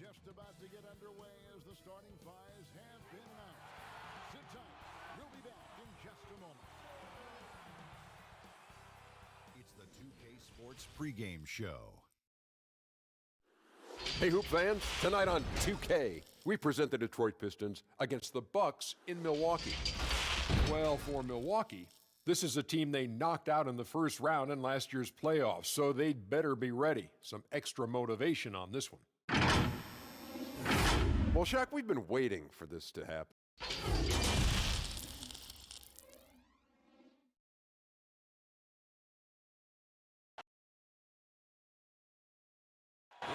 just about to get underway as the starting fives have been announced. Sit tight. We'll be back in just a moment. It's the 2K Sports pregame show. Hey, Hoop fans, tonight on 2K, we present the Detroit Pistons against the Bucks in Milwaukee. Well, for Milwaukee, this is a team they knocked out in the first round in last year's playoffs, so they'd better be ready. Some extra motivation on this one. Well, Shaq, we've been waiting for this to happen.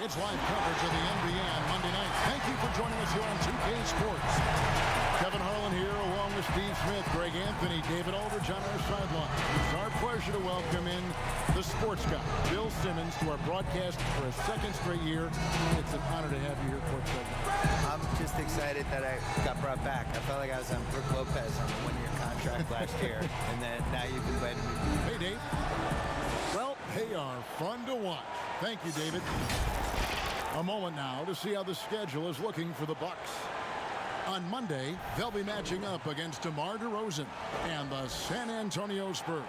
It's live coverage of the NBA on Monday night. Thank you for joining us here on 2K Sports. Kevin Harlan here along with Steve Smith, Greg Anthony, David Aldridge on our sideline. It's our pleasure to welcome in the sports guy, Bill Simmons, to our broadcast for a second straight year. It's an honor to have you here, courtside. I'm just excited that I got brought back. I felt like I was on Brooke Lopez on a one-year contract last year, and then now you've invited me. Hey, Dave. Well, they are fun to watch. Thank you, David. A moment now to see how the schedule is looking for the Bucks. On Monday, they'll be matching up against DeMar DeRozan and the San Antonio Spurs.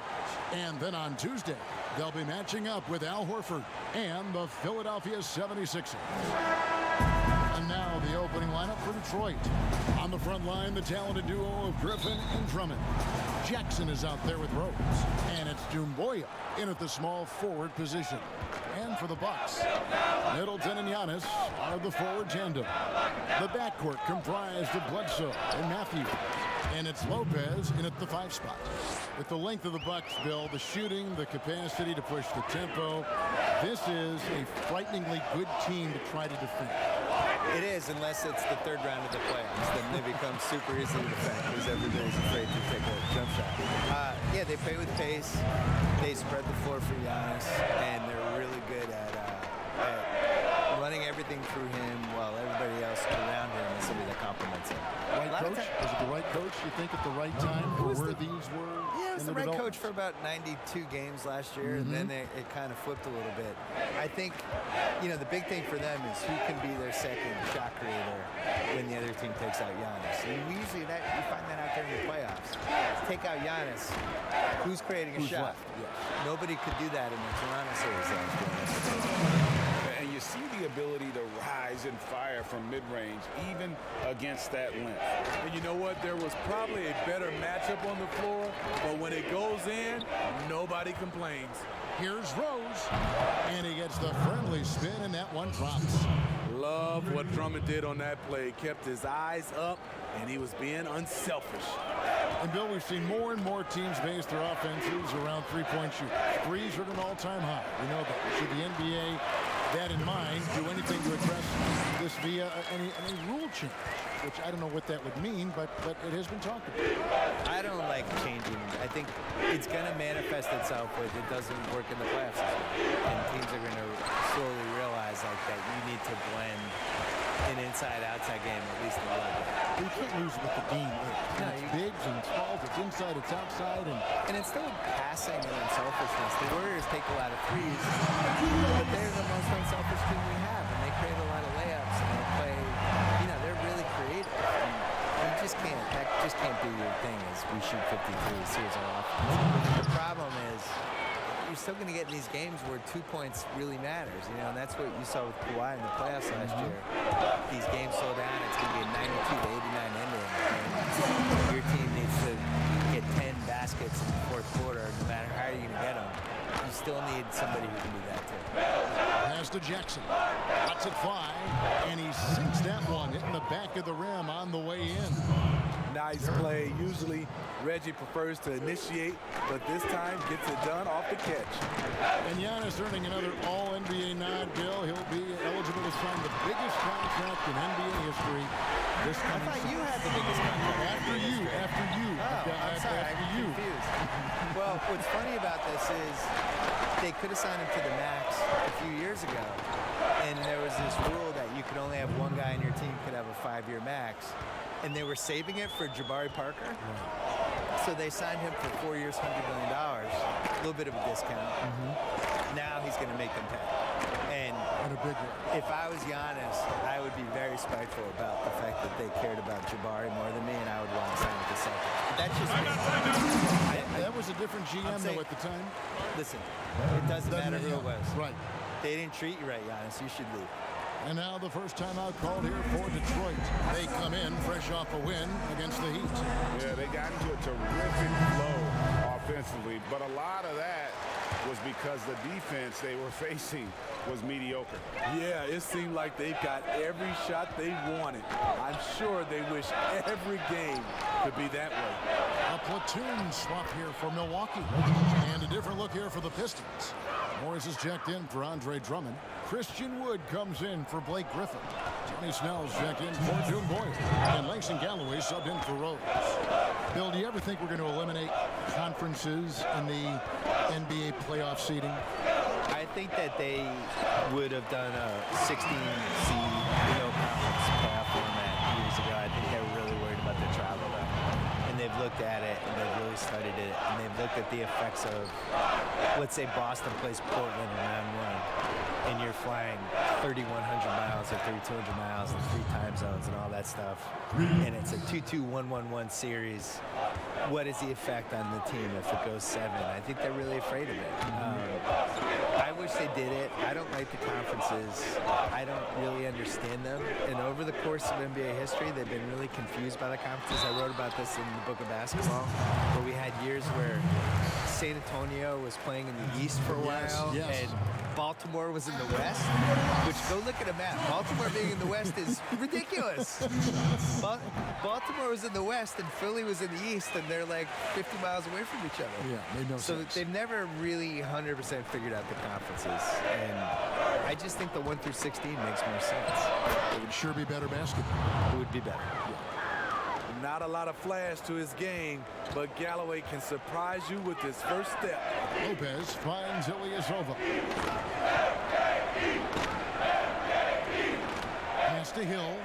And then on Tuesday, they'll be matching up with Al Horford and the Philadelphia 76ers. And now the opening lineup for Detroit. On the front line, the talented duo of Griffin and Drummond. Jackson is out there with Rose. And it's Doumbouya in at the small forward position. And for the Bucks, Middleton and Giannis are the forward tandem. The backcourt comprised of Bledsoe and Matthews. And it's Lopez in at the 5 spot. With the length of the Bucks, Bill, the shooting, the capacity to push the tempo, this is a frighteningly good team to try to defend. It is, unless it's the third round of the playoffs. Then they become super easy to defend because everybody's afraid to take a jump shot. Yeah, they play with pace. They spread the floor for Giannis, and they're really good at running everything through him while everybody else around him is somebody that complements him. Right coach? Was it the right coach, you think, at the right time for where these were? Yeah, it was the right coach for about 92 games last year, and then it kind of flipped a little bit. I think, you know, the big thing for them is who can be their second shot creator when the other team takes out Giannis. And we usually you find that out during the playoffs. Take out Giannis, who's creating a shot? Yes. Nobody could do that in the Toronto series last year. And you see the ability to rise and fire from mid-range, even against that length. And you know what? There was probably a better matchup on the floor, but when it goes in, nobody complains. Here's Rose, and he gets the friendly spin, and that one drops. Love what Drummond did on that play. Kept his eyes up, and he was being unselfish. And, Bill, we've seen more and more teams base their offenses around three-point shooters. Threes are at an all-time high. We know that. Should the NBA, that in mind, do anything to address this via any rule change? Which I don't know what that would mean, but it has been talked about. I don't like changing. I think it's going to manifest itself if it doesn't work in the playoffs. And teams are going to slowly realize like that you need to blend an inside-outside game at least a little bit. You can't lose with the game. It's bigs and it's smalls, it's inside, it's outside. And it's still passing and unselfishness. The Warriors take a lot of threes, but they're the most unselfish team we have. And they create a lot of layups and they play, you know, they're really creative. And you just can't, that just can't be your thing is we shoot 53s, here's our offense. The problem is you're still going to get in these games where 2 points really matters, you know, and that's what you saw with Kawhi in the playoffs last year. These games slow down, it's going to be a 92 to 89 ending. And your team needs to get 10 baskets in the fourth quarter, no matter how you're going to get them. You still need somebody who can do that too. Pass to Jackson. Lets it fly, and he sinks that one, hitting the back of the rim on the way in. Nice play. Usually Reggie prefers to initiate, but this time gets it done off the catch. And Giannis earning another All-NBA nod, Bill. He'll be eligible to sign the biggest contract in NBA history this coming I thought season. you had the biggest contract. After you. Oh, I'm sorry, I'm confused. Well, what's funny about this is they could have signed him to the max a few years ago, and there was this rule that you could only have one guy in your team could have a 5-year max, and they were saving it for Jabari Parker. Right. So they signed him for 4 years, $100 million, a little bit of a discount. Now he's going to make them pay. And a big one. if I was Giannis, I would be very spiteful about the fact that they cared about Jabari more than me, and I would want to sign with the Celtics. But that's just me. That was a different GM, though, at the time. Listen, it doesn't matter who it was. Right. They didn't treat you right, Giannis. You should leave. And now the first time out called here for Detroit. They come in fresh off a win against the Heat. Yeah, they got into a terrific flow offensively, but a lot of that was because the defense they were facing was mediocre. Yeah, it seemed like they've got every shot they wanted. I'm sure they wish every game could be that way. A platoon swap here for Milwaukee. And a different look here for the Pistons. Morris is checked in for Andre Drummond. Christian Wood comes in for Blake Griffin. Tony Snell's checked in for June Boyer. And Langston Galloway subbed in for Rose. Bill, do you ever think we're going to eliminate conferences in the NBA playoff seeding? I think that they would have done a 16-seed conference playoff format years ago. I think they were really worried about the travel, though. And they've looked at it, and they've really studied it, and they've looked at the effects of, let's say Boston plays Portland in round one, and you're flying 3,100 miles or 3,200 miles in 3 time zones and all that stuff, and it's a 2-2-1-1-1 series. What is the effect on the team if it goes 7? I think they're really afraid of it. I wish they did it. I don't like the conferences. I don't really understand them. And over the course of NBA history, they've been really confused by the conferences. I wrote about this in the book of basketball, where we had years where San Antonio was playing in the East for a while, and Baltimore was in the West, which, go look at a map. Baltimore being in the West is ridiculous. Baltimore was in the West and Philly was in the East, and they're like 50 miles away from each other. Yeah, made no sense. So they've never really 100% figured out the conferences. And I just think the 1 through 16 makes more sense. It would sure be better basketball. It would be better. Not a lot of flash to his game, but Galloway can surprise you with his first step. Lopez finds Ilyasova. Pass to Hill.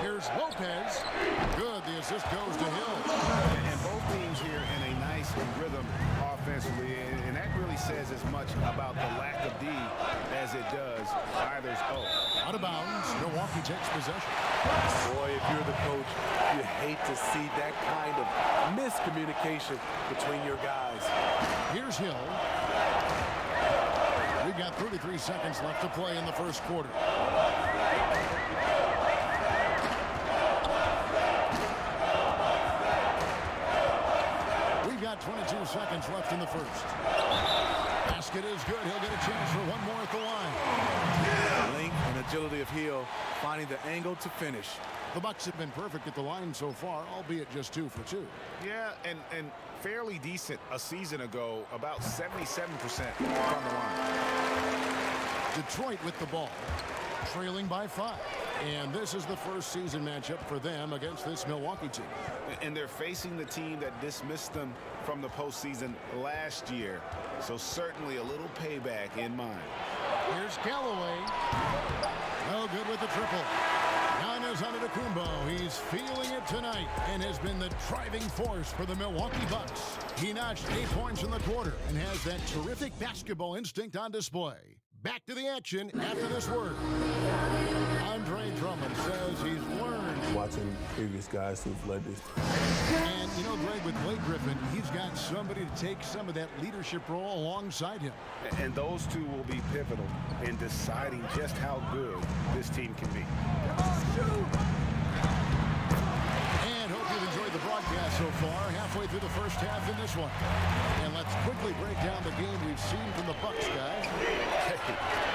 Here's Lopez. Good. The assist goes to Hill. And both teams here in a nice rhythm offensively, and that really says as much about the lack of D as it does either's O. Out of bounds. Milwaukee takes possession. Boy, if you're the coach, you hate to see that kind of miscommunication between your guys. Here's Hill. We've got 33 seconds left to play in the first quarter. We've got 22 seconds left in the first. Basket is good. He'll get a chance for one more at the line. Length and agility of Hill, finding the angle to finish. The Bucks have been perfect at the line so far, albeit just 2 for 2. Yeah, and fairly decent a season ago, about 77% from the line. Detroit with the ball, trailing by 5. And this is the first season matchup for them against this Milwaukee team. And they're facing the team that dismissed them from the postseason last year. So certainly a little payback in mind. Here's Galloway. No good with the triple. Giannis Antetokounmpo. He's feeling it tonight and has been the driving force for the Milwaukee Bucks. He notched 8 points in the quarter and has that terrific basketball instinct on display. Back to the action after this word. Andre Drummond says he's learned. Watching previous guys who've led this. And, you know, Greg, with Blake Griffin, he's got somebody to take some of that leadership role alongside him. And those two will be pivotal in deciding just how good this team can be. And hope you've enjoyed the broadcast so far. Halfway through the first half in this one. And let's quickly break down the game we've seen from the Bucks, guys. Hey,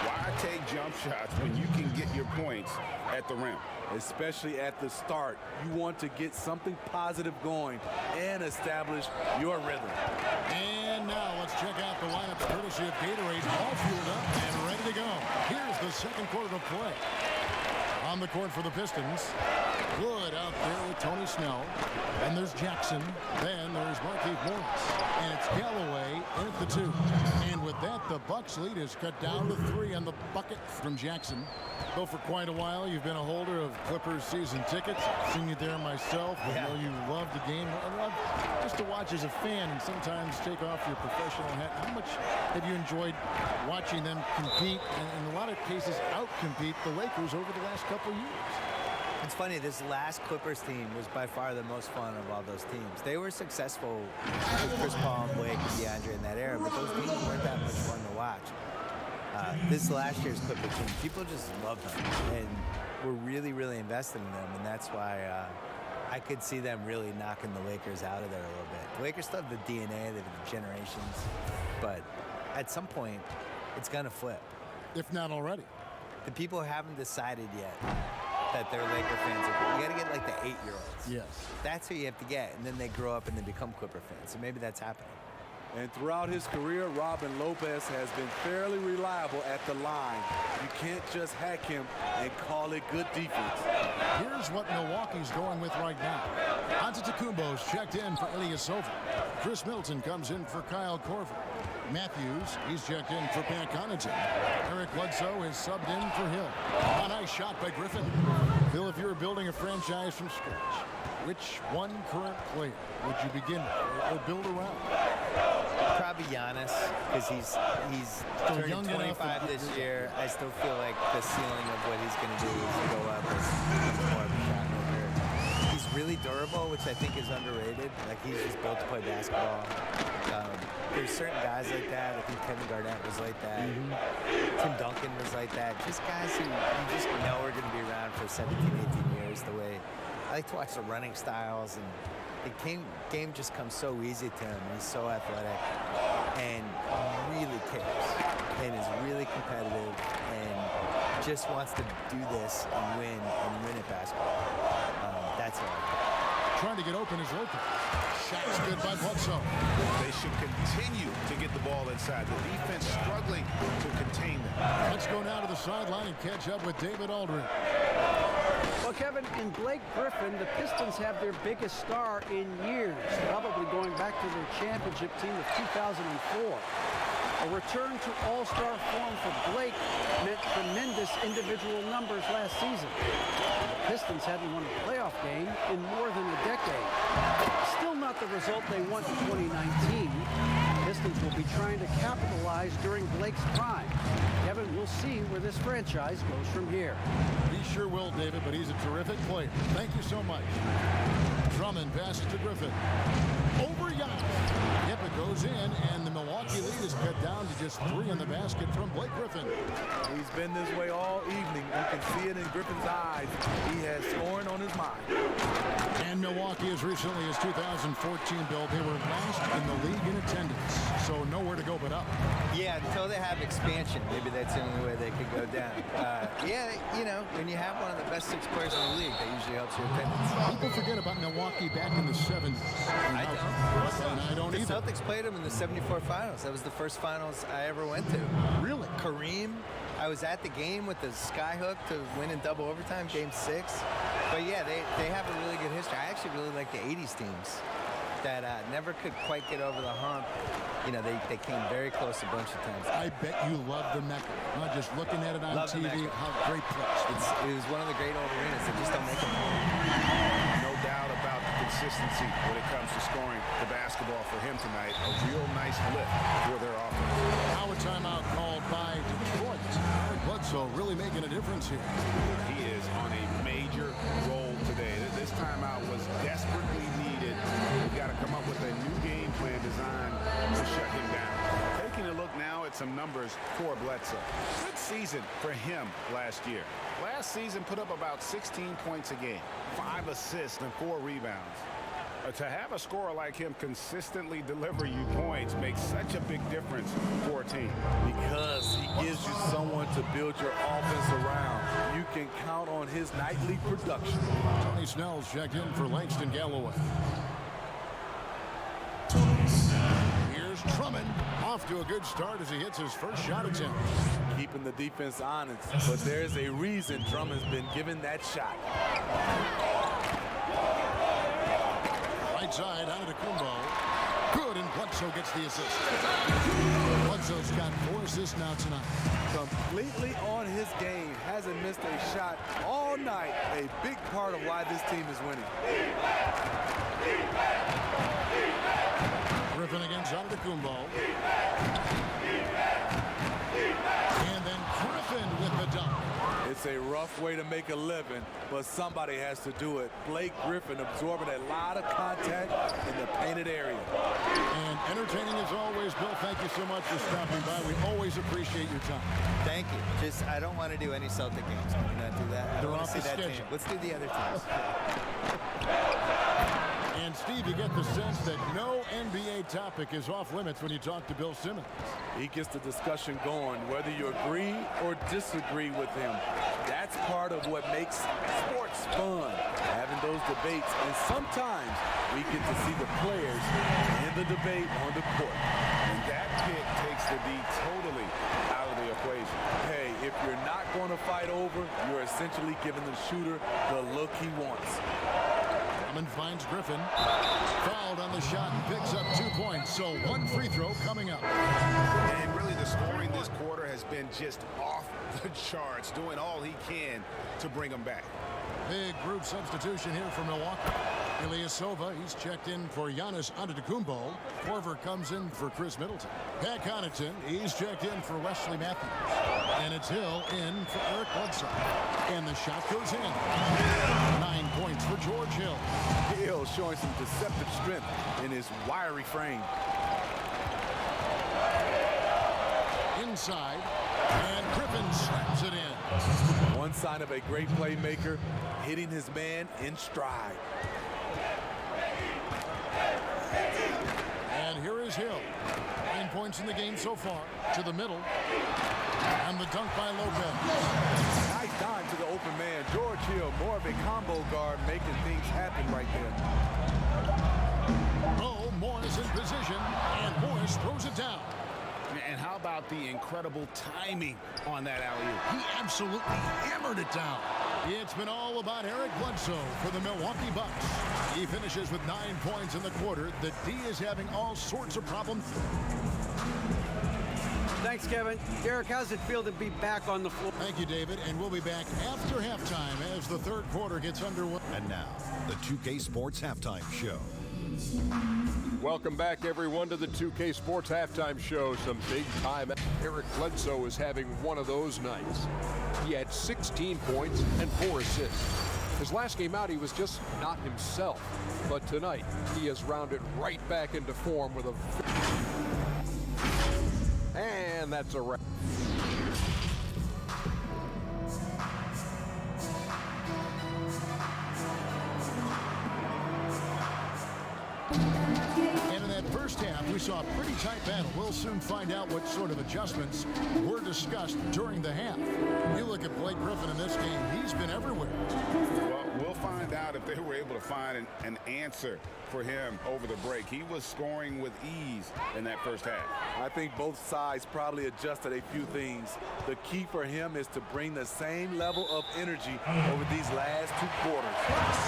why take jump shots when you can get your points at the rim? Especially at the start. You want to get something positive going and establish your rhythm. And now let's check out the lineup courtesy of Gatorade, all fueled up and ready to go. Here's the second quarter of play. On the court for the Pistons. Wood out there with Tony Snell. And there's Jackson. Then there's Markieff Morris. And it's Galloway in at the 2. And with that, the Bucks lead is cut down to 3 on the bucket from Jackson. Though for quite a while, you've been a holder of Clippers season tickets. I've seen you there myself. I know you love the game. I love just to watch as a fan and sometimes take off your professional hat, how much have you enjoyed watching them compete and in a lot of cases out-compete the Lakers over the last couple of years? It's funny, this last Clippers team was by far the most fun of all those teams. They were successful with Chris Paul and Blake and DeAndre in that era, but those teams weren't that much fun to watch. This last year's Clippers team, people just love them and were really, really invested in them, and that's why I could see them really knocking the Lakers out of there a little bit. The Lakers still have the DNA, they have the generations, but at some point, it's going to flip. If not already. The people haven't decided yet that they're Laker fans. You got to get like the 8-year-olds. Yes. That's who you have to get, and then they grow up and they become Clipper fans. So maybe that's happening. And throughout his career, Robin Lopez has been fairly reliable at the line. You can't just hack him and call it good defense. Here's what Milwaukee's going with right now. Antetokounmpo's checked in for Ilyasova. Chris Middleton comes in for Kyle Korver. Matthews, he's checked in for Pat Connaughton. Eric Bledsoe is subbed in for Hill. A nice shot by Griffin. Bill, if you were building a franchise from scratch, which one current player would you begin with or build around? Probably Giannis, because he's turning 25 this year. I still feel like the ceiling of what he's going to do is go up as more of a shot maker. He's really durable, which I think is underrated. Like, he's just built to play basketball. There's certain guys like that. I think Kevin Garnett was like that. Tim Duncan was like that. Just guys who you just know are going to be around for 17, 18 years. The way I like to watch the running styles, and the game just comes so easy to him. He's so athletic and really cares and is really competitive and just wants to do this and win at basketball. That's all. Trying to get open is Lopez. Shot's good by Bledsoe. They should continue to get the ball inside. The defense struggling to contain them. Let's go now to the sideline and catch up with David Aldridge. Well, Kevin, in Blake Griffin, the Pistons have their biggest star in years, probably going back to their championship team of 2004. A return to all-star form for Blake meant tremendous individual numbers last season. The Pistons hadn't won a playoff game in more than a decade. Still not the result they want in 2019. Pistons will be trying to capitalize during Blake's prime. Kevin, we'll see where this franchise goes from here. He sure will, David, but he's a terrific player. Thank you so much. Drummond passes to Griffin. Over Giannis. Yep, it goes in, and the Milwaukee lead is cut down to just 3 in the basket from Blake Griffin. He's been this way all evening. You can see it in Griffin's eyes. He has scoring on his mind. And Milwaukee, as recently as 2014, Bill, they were last in the league in attendance, so nowhere to go but up. Yeah, until they have expansion, maybe that's the only way they could go down. Yeah, you know, when you have one of the best 6 players in the league, that usually helps your attendance. People forget about Milwaukee back in the 70s. I don't The either. Celtics played them in the '74 finals. That was the first finals I ever went to. Really? Kareem. I was at the game with the skyhook to win in double overtime, game 6. But yeah, they have a really good history. I actually really like the 80s teams that never could quite get over the hump. You know, they came very close a bunch of times. I bet you love the Mecca. Not just looking at it on Love the TV, Mecca. how great place. It was one of the great old arenas that just don't make them. No doubt about the consistency when it comes to scoring the basketball for him tonight. A real nice lift for their offense. Now a timeout called by Detroit. Eric Bledsoe really making a difference here. He is on a major role today. This timeout was desperately needed. We've got to come up with a new game plan designed to shut him down. Taking a look now at some numbers for Bledsoe. Good season for him last year. Last season put up about 16 points a game, 5 assists and 4 rebounds. To have a scorer like him consistently deliver you points makes such a big difference for a team. Because he gives you someone to build your offense around. You can count on his nightly production. Tony Snell's checked in for Langston Galloway. Here's Drummond, off to a good start as he hits his first shot attempt. Keeping the defense honest, but there's a reason Drummond's been given that shot. Right side, Antetokounmpo. Good, and Bledsoe gets the assist. Bledsoe's got 4 assists now tonight. Completely on his game, hasn't missed a shot all night. A big part of why this team is winning. Griffin against Antetokounmpo. And then Griffin with the dunk. It's a rough way to make a living, but somebody has to do it. Blake Griffin absorbing a lot of contact in the painted area. And entertaining as always, Bill. Thank you so much for stopping by. We always appreciate your time. Thank you. Just, I don't want to do any Celtic games. Can we not do that? I They're don't want off to see the that schedule. team. Let's do the other teams. And Steve, you get the sense that no NBA topic is off limits when you talk to Bill Simmons. He gets the discussion going, whether you agree or disagree with him. That's part of what makes sports fun, having those debates. And sometimes we get to see the players in the debate on the court. And that pick takes the D totally out of the equation. Hey, if you're not going to fight over, you're essentially giving the shooter the look he wants. Drummond finds Griffin. Fouled on the shot and picks up 2 points. So one free throw coming up. And really the scoring this quarter has been just off the charts, doing all he can to bring them back. Big group substitution here for Milwaukee. Ilyasova, he's checked in for Giannis Antetokounmpo. Korver comes in for Chris Middleton. Pat Connaughton, he's checked in for Wesley Matthews. And it's Hill in for Eric Bledsoe. And the shot goes in. 9 points for George Hill. Hill showing some deceptive strength in his wiry frame. Inside, and Griffin slaps it in. One sign of a great playmaker, hitting his man in stride. And here is Hill. 9 points in the game so far. To the middle. And the dunk by Lopez. Nice dime to the open man. George Hill, more of a combo guard, making things happen right there. Oh, Morris in position, and Morris throws it down. And how about the incredible timing on that alley-oop? He absolutely hammered it down. It's been all about Eric Bledsoe for the Milwaukee Bucks. He finishes with 9 points in the quarter. The D is having all sorts of problems. Thanks, Kevin. Derek, how's it feel to be back on the floor? Thank you, David. And we'll be back after halftime as the third quarter gets underway. And now, the 2K Sports Halftime Show. Welcome back, everyone, to the 2K Sports Halftime Show. Some big time. Eric Bledsoe is having one of those nights. He had 16 points and 4 assists. His last game out, he was just not himself. But tonight, he has rounded right back into form with a... And that's a wrap. And in that first half, we saw a pretty tight battle. We'll soon find out what sort of adjustments were discussed during the half. You look at Blake Griffin in this game, he's been everywhere. Well, we'll find out if they were able to find an answer for him over the break. He was scoring with ease in that first half. I think both sides probably adjusted a few things. The key for him is to bring the same level of energy over these last 2 quarters.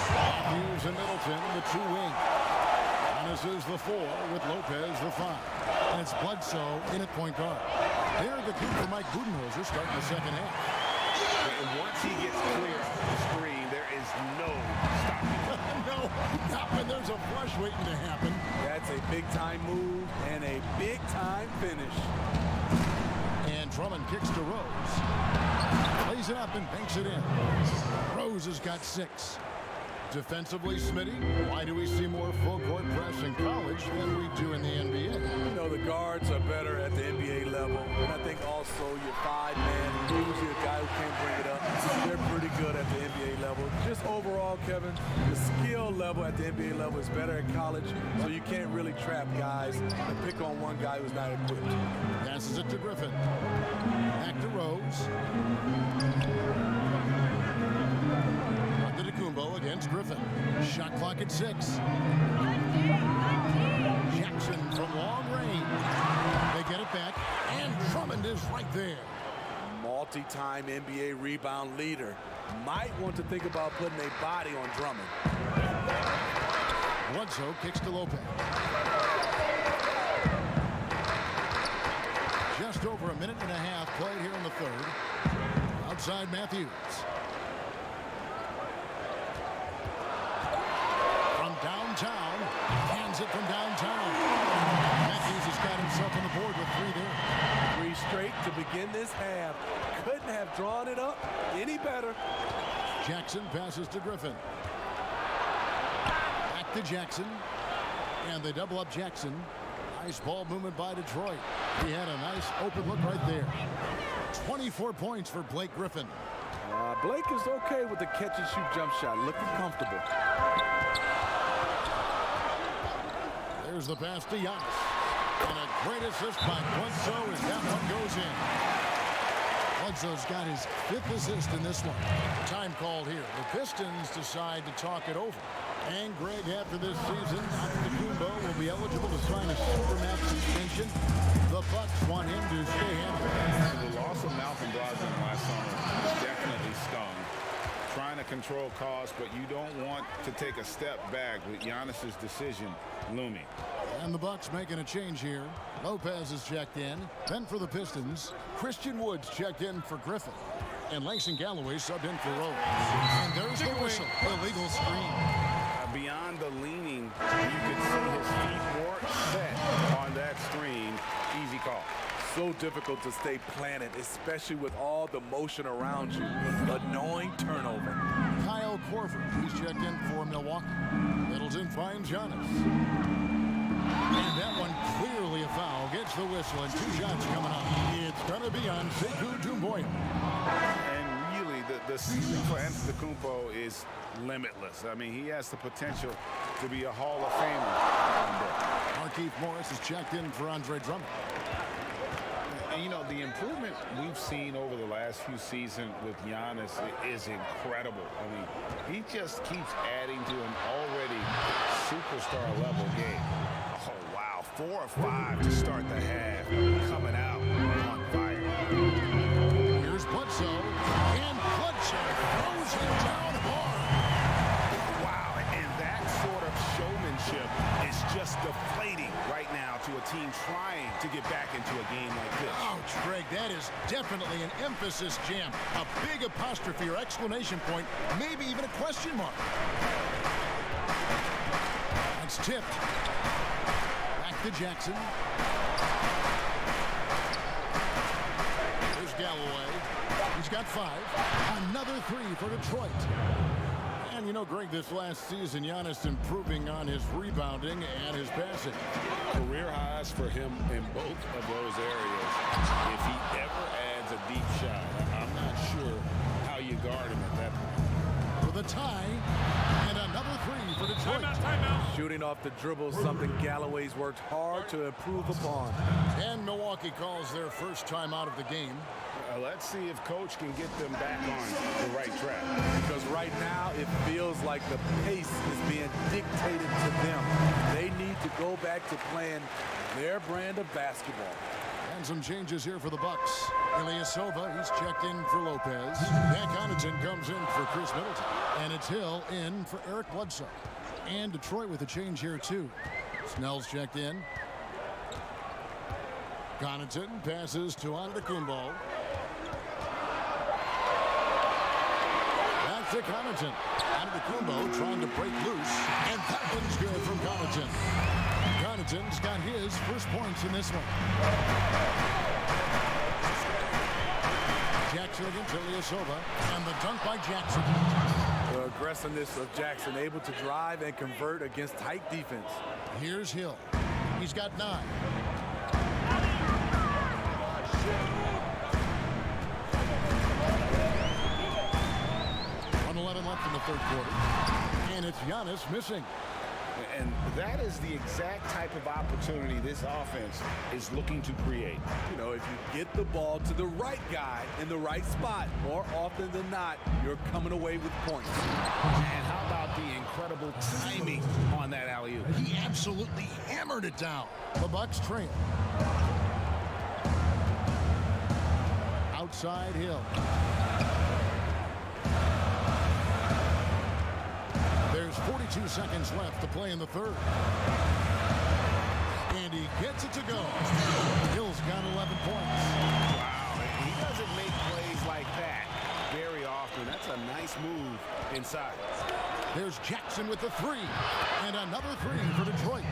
Matthews and Middleton, the 2 wing. Giannis is the 4 with Lopez the 5. And it's Bledsoe in at point guard. They're the group for Mike Budenholzer starting the second half. And once he gets clear off the screen, there is no stopping him. No, not when there's a flush waiting to happen. That's a big-time move and a big-time finish. And Drummond kicks to Rose. Plays it up and banks it in. Rose has got 6. Defensively, Smitty, why do we see more full-court press in college than we do in the NBA? You know, the guards are better at the NBA level. And I think also your 5-man, usually a guy who can't bring it up, they're pretty good at the NBA level. Just overall, Kevin, the skill level at the NBA level is better at college, so you can't really trap guys and pick on one guy who's not equipped. Passes it to Griffin. Back to Rose. Antetokounmpo against Griffin. Shot clock at 6. Jackson from long range. They get it back, and Drummond is right there. Multi-time NBA rebound leader. Might want to think about putting a body on Drummond. Bledsoe kicks to Lopez. Just over a minute and a half played here in the third. Outside Matthews. From downtown, it from downtown. Matthews has got himself on the board with 3 there. 3 straight to begin this half. Couldn't have drawn it up any better. Jackson passes to Griffin. Back to Jackson. And they double up Jackson. Nice ball movement by Detroit. He had a nice open look right there. 24 points for Blake Griffin. Blake is okay with the catch-and-shoot jump shot. Looking comfortable. There's the pass to Giannis. And a great assist by Bledsoe as that one goes in. Bledsoe's got his 5th assist in this one. Time called here. The Pistons decide to talk it over. And Greg, after this season, Antetokounmpo will be eligible to sign a supermax extension. The Bucks want him to stay healthy. The loss of Malcolm Brogdon last summer definitely stung. Trying to control costs, but you don't want to take a step back with Giannis's decision looming. And the Bucks making a change here. Lopez is checked in. Then for the Pistons, Christian Woods checked in for Griffin. And Langston Galloway subbed in for Rose. And there's the whistle. Illegal screen. Beyond the leaning, you could see his feet more set on that screen. Easy call. So difficult to stay planted, especially with all the motion around you. Annoying turnover. Kyle Korver, he's checked in for Milwaukee. Middleton finds Giannis. And that one clearly a foul. Gets the whistle and 2 shots coming up. It's going to be on Sekou Doumbouya. And really, the ceiling for Antetokounmpo is limitless. I mean, he has the potential to be a Hall of Famer one day. Markieff Morris is checked in for Andre Drummond. And, you know, the improvement we've seen over the last few seasons with Giannis is incredible. I mean, he just keeps adding to an already superstar-level game. Oh, wow. 4 of 5 to start the half. Coming out on fire. Here's Bledsoe. And Bledsoe throws him down hard. Wow. And that sort of showmanship is just deflating right now to a team trying to get back into a game like this. Ouch, Greg, that is definitely an emphasis jam. A big apostrophe or exclamation point, maybe even a question mark. That's tipped. Back to Jackson. There's Galloway. He's got 5. Another 3 for Detroit. And you know, Greg, this last season, Giannis improving on his rebounding and his passing. Career highs for him in both of those areas. If he ever adds a deep shot, I'm not sure how you guard him at that point. For the tie, and another 3 for Detroit. Timeout. Shooting off the dribble, something Galloway's worked hard to improve upon. And Milwaukee calls their first time out of the game. Let's see if Coach can get them back on the right track. Because right now it feels like the pace is being dictated to them. They need to go back to playing their brand of basketball. And some changes here for the Bucks. Ilyasova, he's checked in for Lopez. Dan Connaughton comes in for Chris Middleton. And it's Hill in for Eric Bledsoe. And Detroit with a change here too. Snell's checked in. Connaughton passes to Antetokounmpo. Back to Connaughton. Antetokounmpo trying to break loose. And that one's good from Connaughton. Connaughton's got his first points in this one. Jackson against Ilyasova. And the dunk by Jackson. The aggressiveness of Jackson, able to drive and convert against tight defense. Here's Hill. He's got 9. 1:11 left in the third quarter. And it's Giannis missing. And that is the exact type of opportunity this offense is looking to create. You know, if you get the ball to the right guy in the right spot, more often than not, you're coming away with points. And how about the incredible timing on that alley-oop? He absolutely hammered it down. The Bucks trail. Outside Hill. There's 42 seconds left to play in the third. And he gets it to go. Hill's got 11 points. Wow, he doesn't make plays like that very often. That's a nice move inside. There's Jackson with the 3. And another 3 for Detroit.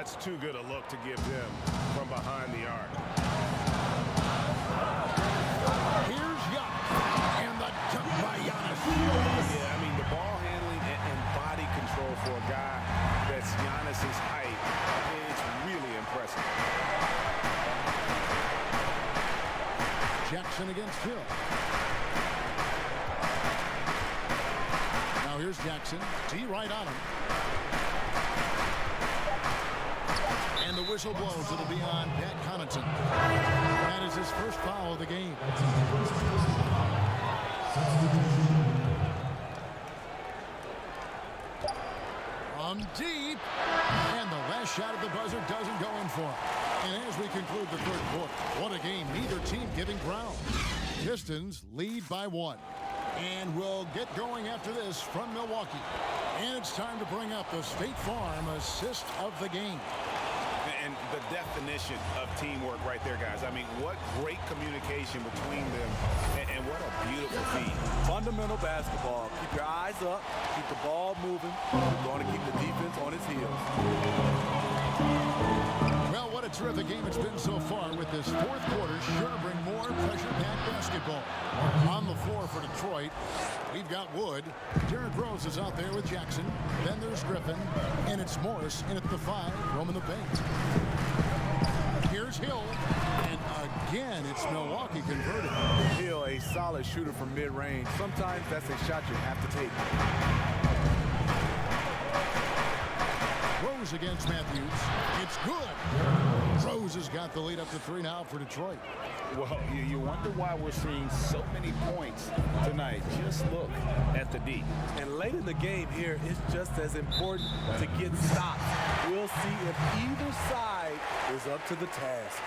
That's too good a look to give them from behind the arc. Here's Young. And the dunk by Giannis. Yeah, I mean, the ball handling and body control for a guy that's Giannis's height, it's really impressive. Jackson against Hill. Now here's Jackson. T right on him. And the whistle blows. It'll be on Pat Connaughton. That is his first foul of the game. From deep. And the last shot at the buzzer doesn't go in for him. And as we conclude the third quarter, what a game. Neither team giving ground. Pistons lead by 1. And we'll get going after this from Milwaukee. And it's time to bring up the State Farm assist of the game. And the definition of teamwork right there, guys. I mean, what great communication between them, and what a beautiful feat. Fundamental basketball. Keep your eyes up. Keep the ball moving. You're going to keep the defense on its heels. Well, what a terrific game it's been so far, with this fourth quarter sure to bring more pressure-packed basketball. On the floor for Detroit, we've got Wood. Derrick Rose is out there with Jackson. Then there's Griffin. And it's Morris in at the 5, roaming the paint. Here's Hill. And again, it's Milwaukee converted. Hill, a solid shooter from mid-range. Sometimes that's a shot you have to take. Rose against Matthews. It's good. Rose has got the lead up to 3 now for Detroit. Well, you wonder why we're seeing so many points tonight. Just look at the D. And late in the game here, it's just as important to get stops. We'll see if either side is up to the task.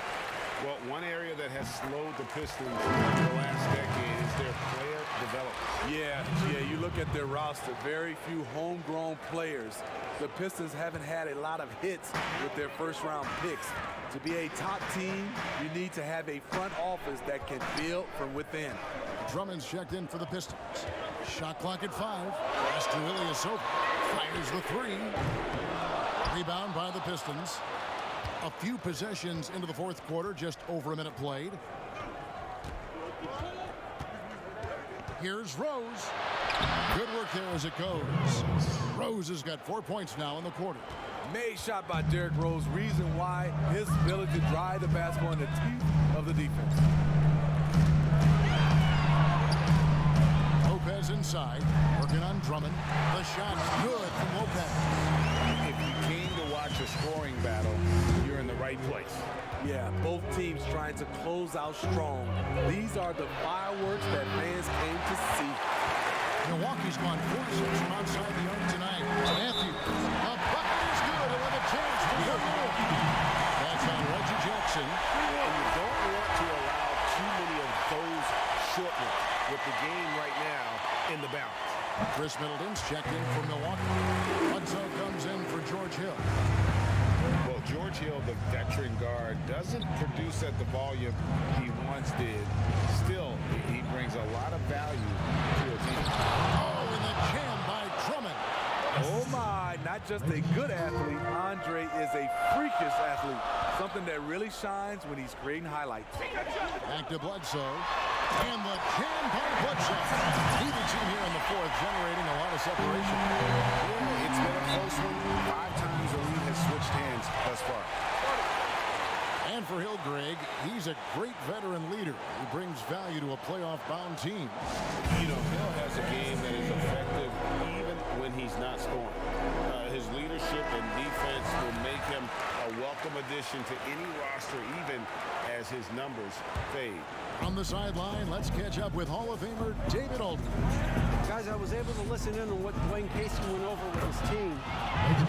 Well, one area that has slowed the Pistons in the last decade is their player development. Yeah, you look at their roster, very few homegrown players. The Pistons haven't had a lot of hits with their first-round picks. To be a top team, you need to have a front office that can build from within. Drummond's checked in for the Pistons. Shot clock at 5. Pastor Ilyasova fires the 3. Rebound by the Pistons. A few possessions into the fourth quarter, just over a minute played. Here's Rose. Good work there as it goes. Rose has got 4 points now in the quarter. Made shot by Derrick Rose. Reason why: his ability to drive the basketball in the teeth of the defense. Lopez inside, working on Drummond. The shot's good from Lopez. If you came to watch a scoring battle, you're in the right place. Yeah, both teams trying to close out strong. These are the fireworks that fans came to see. Milwaukee's gone 4-6 from outside the arc tonight. Matthews, a bucket is good. He'll have a chance to go more. That's on Reggie Jackson. And you don't want to allow too many of those short ones with the game right now in the balance. Chris Middleton's checked in for Milwaukee. Bledsoe comes in for George Hill. Well, George Hill, the veteran guard, doesn't produce at the volume he once did. Still, he brings a lot of value to a team. Oh, and the jam by Drummond. Oh my, not just a good athlete, Andre is a freakish athlete. Something that really shines when he's creating highlights. Back to Bledsoe. And the jam by Bledsoe. Neither team here in the fourth generating a lot of separation. Yeah, it's been a close one. 5 times the lead has switched hands thus far. And for Hill, Greg, he's a great veteran leader who brings value to a playoff-bound team. You know, Hill has a game that is effective even when he's not scoring. His leadership and defense will make him a welcome addition to any roster, even as his numbers fade. On the sideline, let's catch up with Hall of Famer David Aldridge. Guys, I was able to listen in on what Dwayne Casey went over with his team.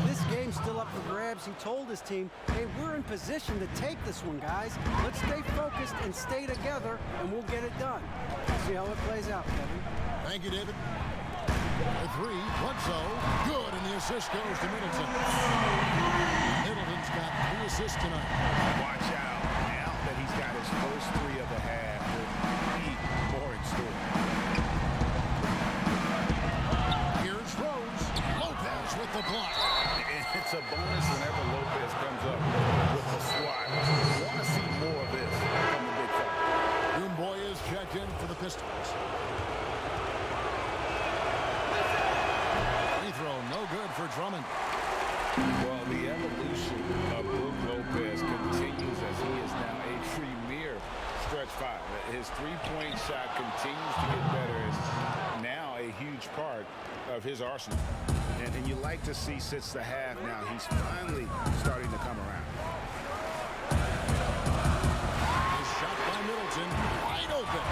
This game's still up for grabs. He told his team, hey, we're in position to take this one, guys. Let's stay focused and stay together, and we'll get it done. See how it plays out, Kevin. Thank you, David. The 3, Bledsoe, good, and the assist goes to Middleton. Middleton's got 3 assists tonight. Watch out. Now that he's got his first 3 of the half, there'll be more in store. Here's Rose. Lopez with the block. It's a bonus whenever Lopez comes evolution of Brook Lopez continues as he is now a premier stretch five. His three-point shot continues to get better. It's now a huge part of his arsenal. And you like to see since the half now, he's finally starting to come around. His shot by Middleton, wide open.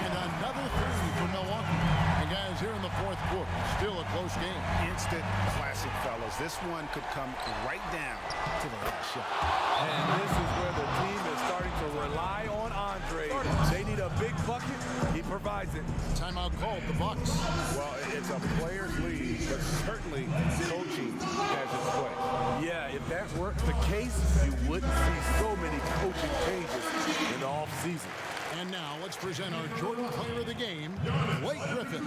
And another three for Milwaukee. And guys, here in the fourth quarter, still a close game. Instant classic, fellas. This one could come right down to the last shot. And this is where the team is starting to rely on Andre. They need a big bucket. He provides it. Timeout called, the Bucks. Well, it's a player's league, but certainly coaching has its place. Yeah, if that weren't the case, you wouldn't see so many coaching changes in the offseason. And now let's present our Jordan Player of the Game, Blake Griffin.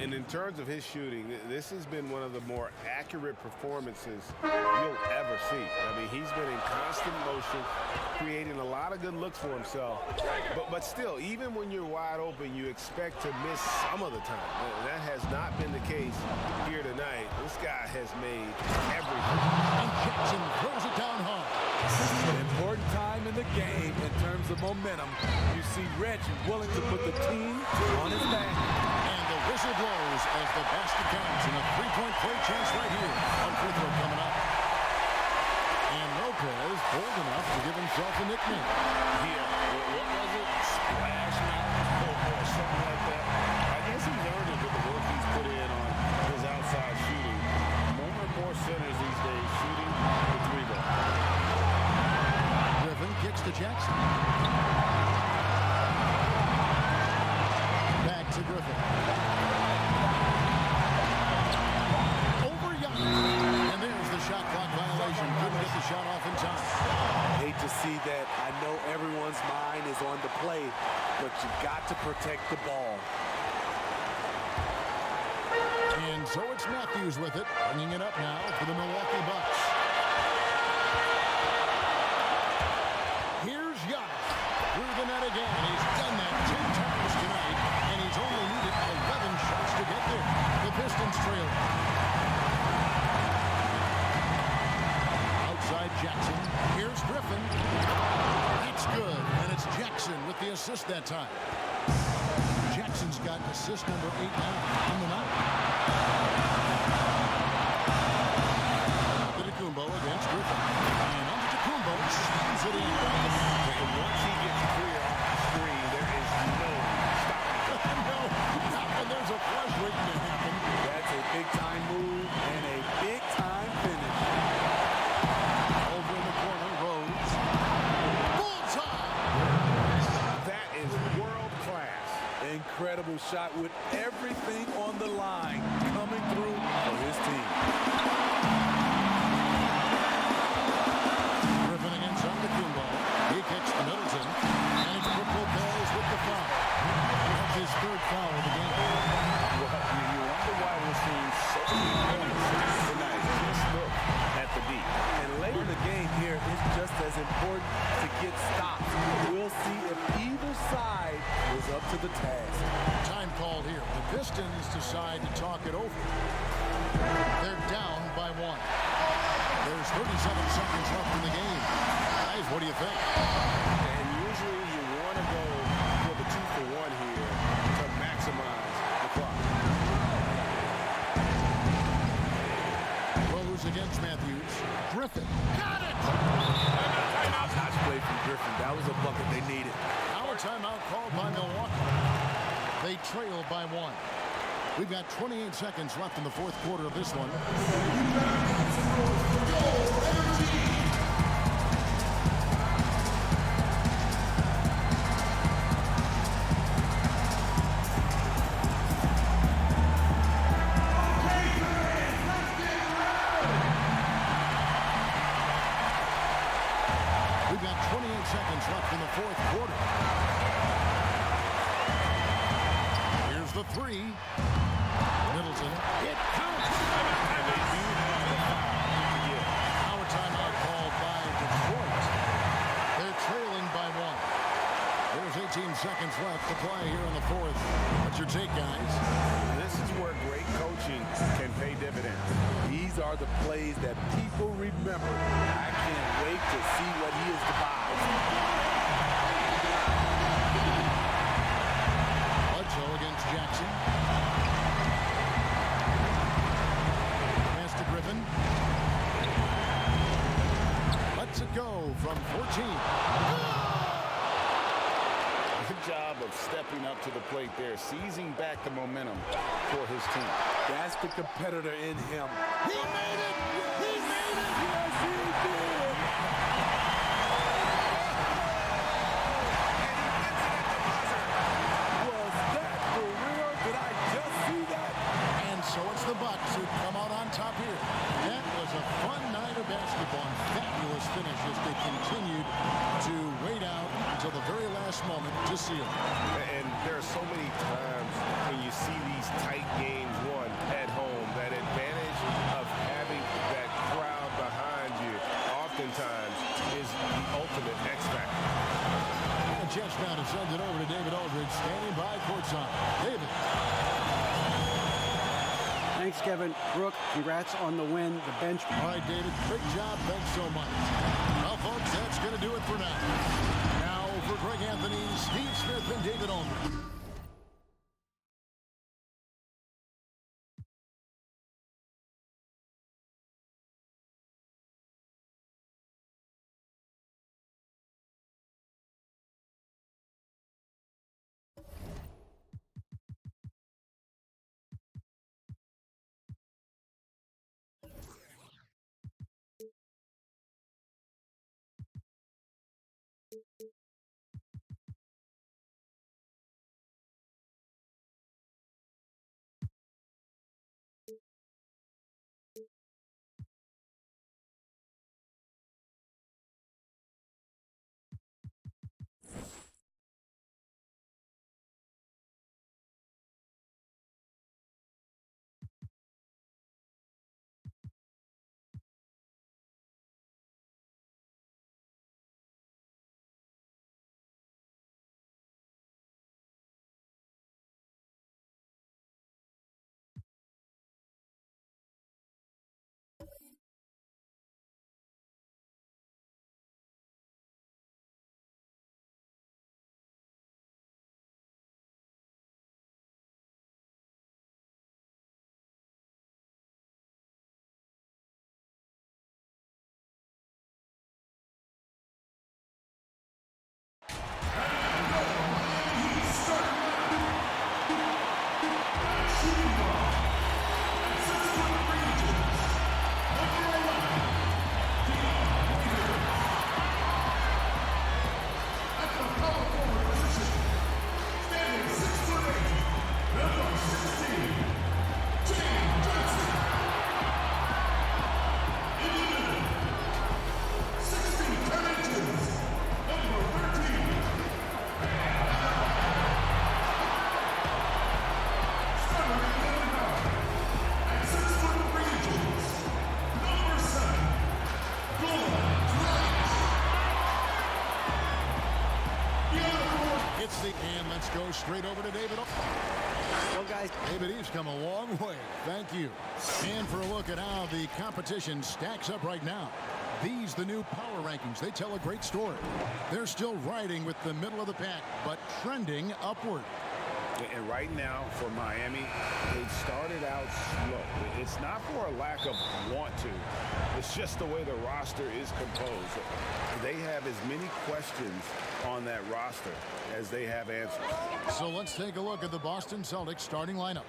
And in terms of his shooting, this has been one of the more accurate performances you'll ever see. I mean, he's been in constant motion, creating a lot of good looks for himself. But still, even when you're wide open, you expect to miss some of the time. That has not been the case here tonight. This guy has made everything. And Jackson throws it down hard. An important time in the game in terms of momentum. You see Reggie willing to put the team on his back. And the whistle blows as the basket counts and a three-point play chance right here. A free throw coming up. And Lopez bold enough to give himself a nickname. Yeah, what was it? Splash Mountain or something like that. I guess he's earned it with the work he's put in on his outside shooting. More and more centers these days shooting the three-ball. Griffin kicks to Jackson. Back to Griffin. Over Giannis. And there's the shot clock violation. Couldn't get the shot off in time. Hate to see that. I know everyone's mind is on the play, but you got to protect the ball. And so it's Matthews with it, bringing it up now for the Milwaukee Bucks. Here's Giannis through the net again. He's done that 10 times tonight, and he's only needed 11 shots to get there. The Pistons trail. Outside Jackson. Here's Griffin. That's good, and it's Jackson with the assist that time. Jackson's got assist number 8 now on the night. Antetokounmpo against Griffin. And Antetokounmpo slams it in. And once he gets clear off the screen, there is no stopping. No, not when there's a flush waiting to happen. That's a big-time move and a big-time finish. Over in the corner, Rose. Bullseye! That is world class. Incredible shot with everything on the line coming through for his team. Griffin against Antetokounmpo. He kicks to Middleton. And it's Brook Lopez with the foul. That's his third foul of the game. Well, you wonder why we're seeing so many points tonight. Just look at the beat. And late in the game here, it's just as important to get stops. We'll see if either side is up to the task. Time called here. The Pistons decide to talk it over. They're down by 1. There's 37 seconds left in the game. Guys, what do you think? And usually you want to go for the 2-for-1 here to maximize the clock. Rose against Matthews. Griffin. Got it! Nice play from Griffin. That was a bucket they needed. Our timeout called by Milwaukee. They trail by 1. We've got 28 seconds left in the fourth quarter of this one. We've got 28 seconds left in the fourth quarter. Here's the three. Middleton. It counts. And they do have the foul to give. Our timeout called by Detroit. They're trailing by 1. There's 18 seconds left to play here in the fourth. What's your take, guys? This is where great coaching can pay dividends. These are the plays that people remember. I can't wait to see what he has devised. Bledsoe against Jackson. Pass to Griffin. Lets it go from 14. Good job of stepping up to the plate there, seizing back the momentum for his team. That's the competitor in him. He made it! He made it! Yes, he did! Was that for real? Did I just see that? And so it's the Bucks who come out on top here. That was a fun night of basketball and fabulous finish as they continued to wait out until the very last moment to seal it. And there are so many times when you see these tight games won at home, that advantage of having that crowd behind you oftentimes is the ultimate X factor. A chance now to send it over to David Aldridge, standing by courtside. David. Thanks, Kevin. Brooke, congrats on the win. The bench. All right, David, great job. Thanks so much. Well, folks, that's going to do it for now. Now for Greg Anthony, Steve Smith, and David Aldridge. And let's go straight over to David. Well, guys, David, he's come a long way. Thank you. And for a look at how the competition stacks up right now. These, the new power rankings, they tell a great story. They're still riding with the middle of the pack, but trending upward. And right now for Miami, they started out slow. It's not for a lack of want to. It's just the way the roster is composed. They have as many questions on that roster as they have answers. So let's take a look at the Boston Celtics starting lineup.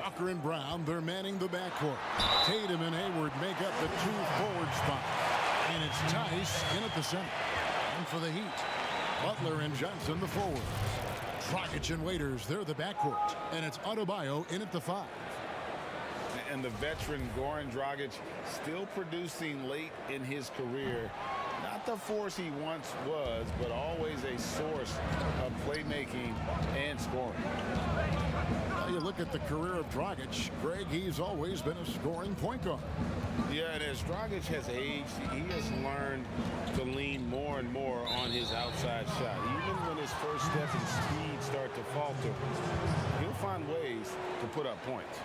Walker and Brown, they're manning the backcourt. Tatum and Hayward make up the two forward spot. And it's Tice in at the center. And for the Heat, Butler and Johnson the forwards. Dragic and Waiters, they're the backcourt. And it's Adebayo in at the 5. And the veteran Goran Dragic still producing late in his career. Not the force he once was, but always a source of playmaking and scoring. Well, you look at the career of Dragic, Greg, he's always been a scoring point guard. Yeah, and as Dragic has aged, he has learned to lean more and more on his outside shot. Even when his first step and speed start to falter, he'll find ways to put up points.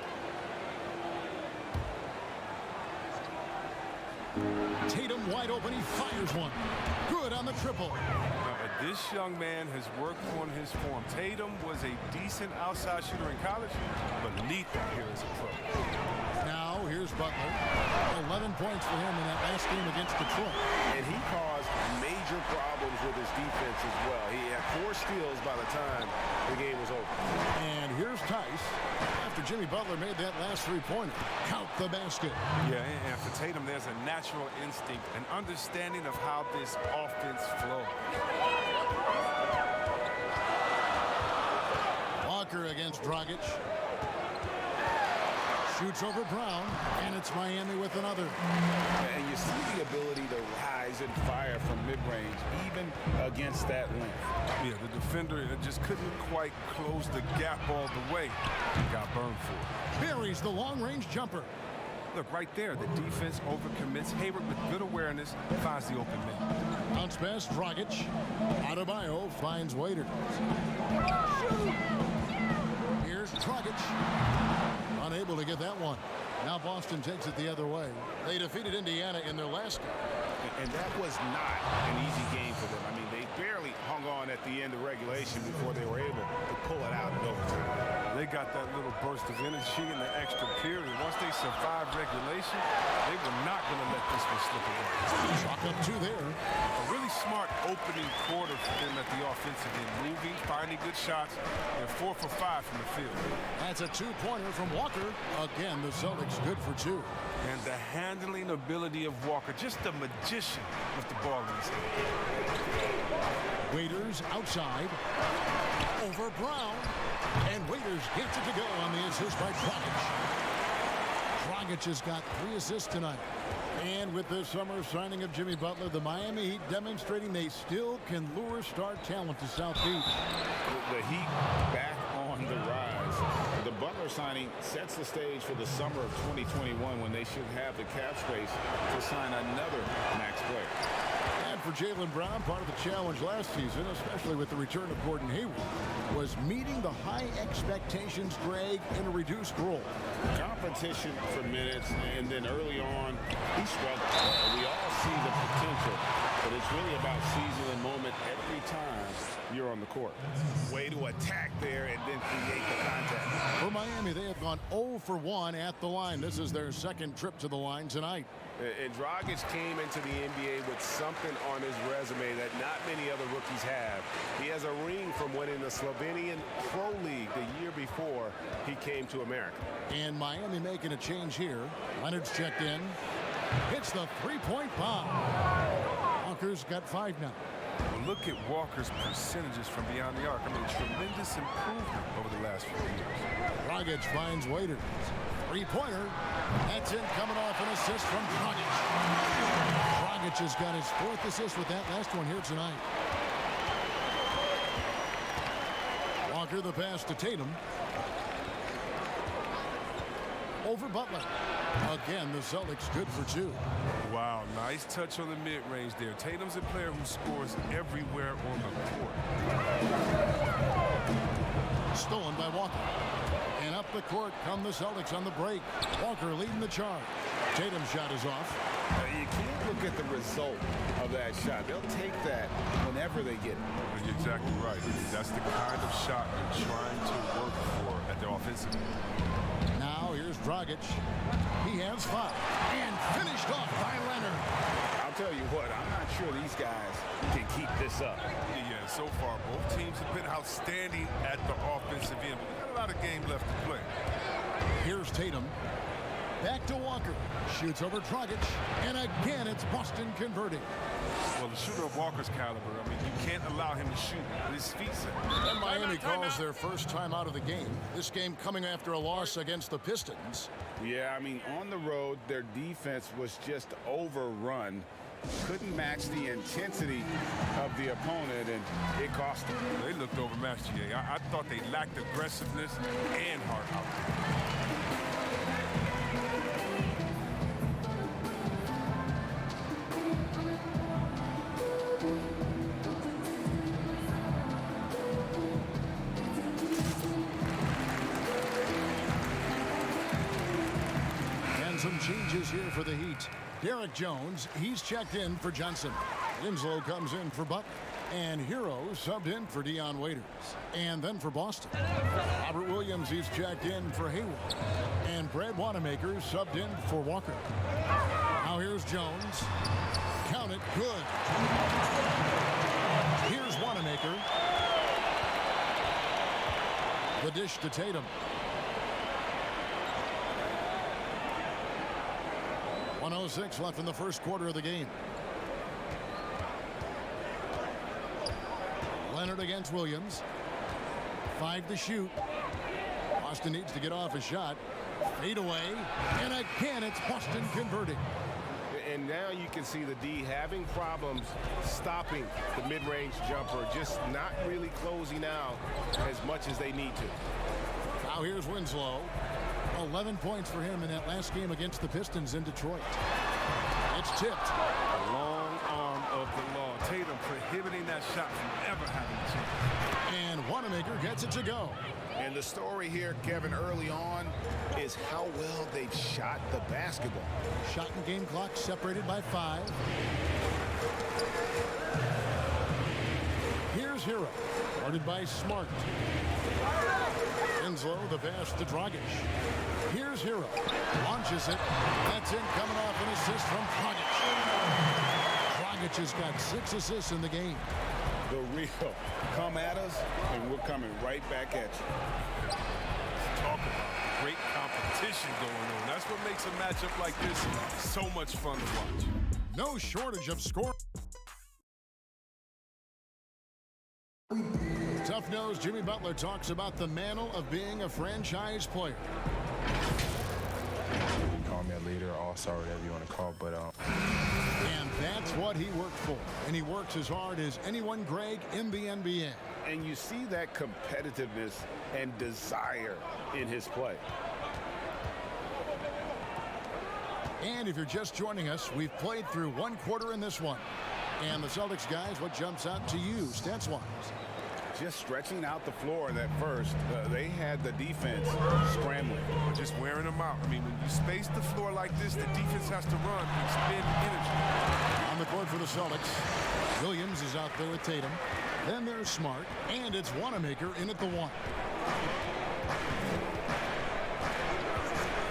Tatum wide open. He fires one. Good on the triple. This young man has worked on his form. Tatum was a decent outside shooter in college, but lethal here as a pro. Now here's Butler. 11 points for him in that last game against Detroit. And he caused major problems with his defense as well. He had 4 steals by the time the game was over. And here's Tice. After Jimmy Butler made that last three-pointer, count the basket. Yeah, and for Tatum, there's a natural instinct, an understanding of how this offense flows. Walker against Dragic. Shoots over Brown, and it's Miami with another. And you see the ability to rise and fire from mid-range, even against that length. Yeah, the defender just couldn't quite close the gap all the way. Got burned for it. Buries the long-range jumper. Look, right there, the defense overcommits. Hayward with good awareness finds the open man. Bounce pass, Dragic. Adebayo finds Waiters. Here's Dragic. Unable to get that one. Now Boston takes it the other way. They defeated Indiana in their last game. And that was not an easy game for them. I mean, they barely hung on at the end of regulation before they were able to pull it out in overtime. They got that little burst of energy in the extra period. Once they survived regulation, they were not going to let this one slip away. Chalk up 2 there. A really smart opening quarter for them at the offensive end. Moving, finding good shots. They're 4 for 5 from the field. That's a 2-pointer from Walker. Again, the Celtics good for 2. And the handling ability of Walker, just a magician with the ball in his hand. Waiters outside. Over Brown. And Waiters gets it to go on the assist by Dragic. Dragic has got 3 assists tonight. And with the summer signing of Jimmy Butler, the Miami Heat demonstrating they still can lure star talent to South Beach. The Heat back on the rise. The Butler signing sets the stage for the summer of 2021 when they should have the cap space to sign another max player. And for Jaylen Brown, part of the challenge last season, especially with the return of Gordon Hayward, was meeting the high expectations, Greg, in a reduced role. Competition for minutes, and then early on, he struggled. We all see the potential, but it's really about seizing the moment every time you're on the court. Way to attack there and then create the contact. For Miami, they have gone 0 for 1 at the line. This is their second trip to the line tonight. And Dragic came into the NBA with something on his resume that not many other rookies have. He has a ring from winning the Slovenian Pro League the year before he came to America. And Miami making a change here. Leonard's checked in. Hits the three-point bomb. Walker's got 5 now. Well, look at Walker's percentages from beyond the arc. I mean, tremendous improvement over the last few years. Dragic finds Waiters. Three-pointer. That's in, coming off an assist from Dragic. Dragic has got his 4th assist with that last one here tonight. Walker the pass to Tatum. Over Butler. Again, the Celtics good for 2. Wow, nice touch on the mid-range there. Tatum's a player who scores everywhere on the court. Stolen by Walker. And up the court come the Celtics on the break. Walker leading the charge. Tatum's shot is off. You can't look at the result of that shot. They'll take that whenever they get it. You're exactly right. That's the kind of shot you're trying to work for at the offensive end. Now here's Dragic. He has 5. And finished off by Leonard. I'll tell you what, I'm not sure these guys can keep this up. Yeah, so far both teams have been outstanding at the offensive end. But we got a lot of game left to play. Here's Tatum. Back to Walker. Shoots over Dragic. And again, it's Boston converting. Well, the shooter of Walker's caliber, I mean, you can't allow him to shoot with his feet set. And Miami calls their first time out of the game. This game coming after a loss against the Pistons. Yeah, I mean, on the road, their defense was just overrun. Couldn't match the intensity of the opponent, and it cost them. They looked overmatched, GA. I thought they lacked aggressiveness and hard out. And some changes here for the Heat. Derek Jones, he's checked in for Johnson. Winslow comes in for Butler. And Hero subbed in for Dion Waiters. And then for Boston, Robert Williams, he's checked in for Hayward. And Brad Wanamaker subbed in for Walker. Now here's Jones. Count it, good. Here's Wanamaker. The dish to Tatum. 1:06 left in the first quarter of the game. Leonard against Williams. 5 to shoot. Boston needs to get off a shot. Fade away. And again, it's Boston converting. And now you can see the D having problems stopping the mid-range jumper, just not really closing out as much as they need to. Now here's Winslow. 11 points for him in that last game against the Pistons in Detroit. It's tipped. The long arm of the law. Tatum prohibiting that shot from ever having a chance. And Wanamaker gets it to go. And the story here, Kevin, early on is how well they've shot the basketball. Shot and game clock separated by 5. Here's Hero. Guarded by Smart. Winslow, the pass to Dragic. Here's Hero. Launches it. That's in, coming off an assist from Dragic. Dragic has got 6 assists in the game. The real come at us, and we're coming right back at you. Talk about great competition going on. That's what makes a matchup like this so much fun to watch. No shortage of score. Tough-nosed Jimmy Butler talks about the mantle of being a franchise player. Call me a leader, all-star, whatever you want to call, but And that's what he worked for. And he works as hard as anyone, Greg, in the NBA. And you see that competitiveness and desire in his play. And if you're just joining us, we've played through 1 quarter in this one. And the Celtics guys, what jumps out to you, stats-wise? Just stretching out the floor in that first. They had the defense scrambling. Just wearing them out. I mean, when you space the floor like this, the defense has to run and spend energy. On the court for the Celtics, Williams is out there with Tatum. Then there's Smart, and it's Wanamaker in at the 1.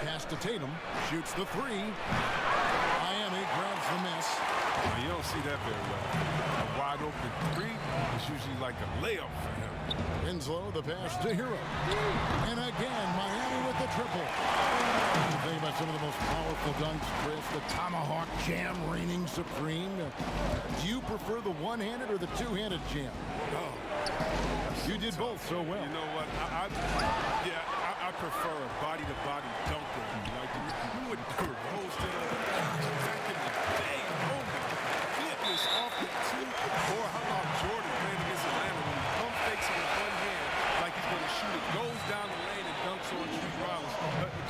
Pass to Tatum, shoots the 3. Miami grabs the miss. Now, you don't see that very well. A wide open 3 is usually like a layup for him. Winslow, the pass to Hero. And again, Miami with the triple. What do you think about some of the most powerful dunks, Chris? The tomahawk jam reigning supreme. Do you prefer the one-handed or the two-handed jam? Oh. You did both so well. You know what? I prefer a body-to-body dunker. Like, you would post back in the day. Oh, my goodness. Off the 2. Or how about Jordan playing against Atlanta when he pump fakes it with one hand like he's going to shoot it, goes down the lane and dunks on Tree Rollins.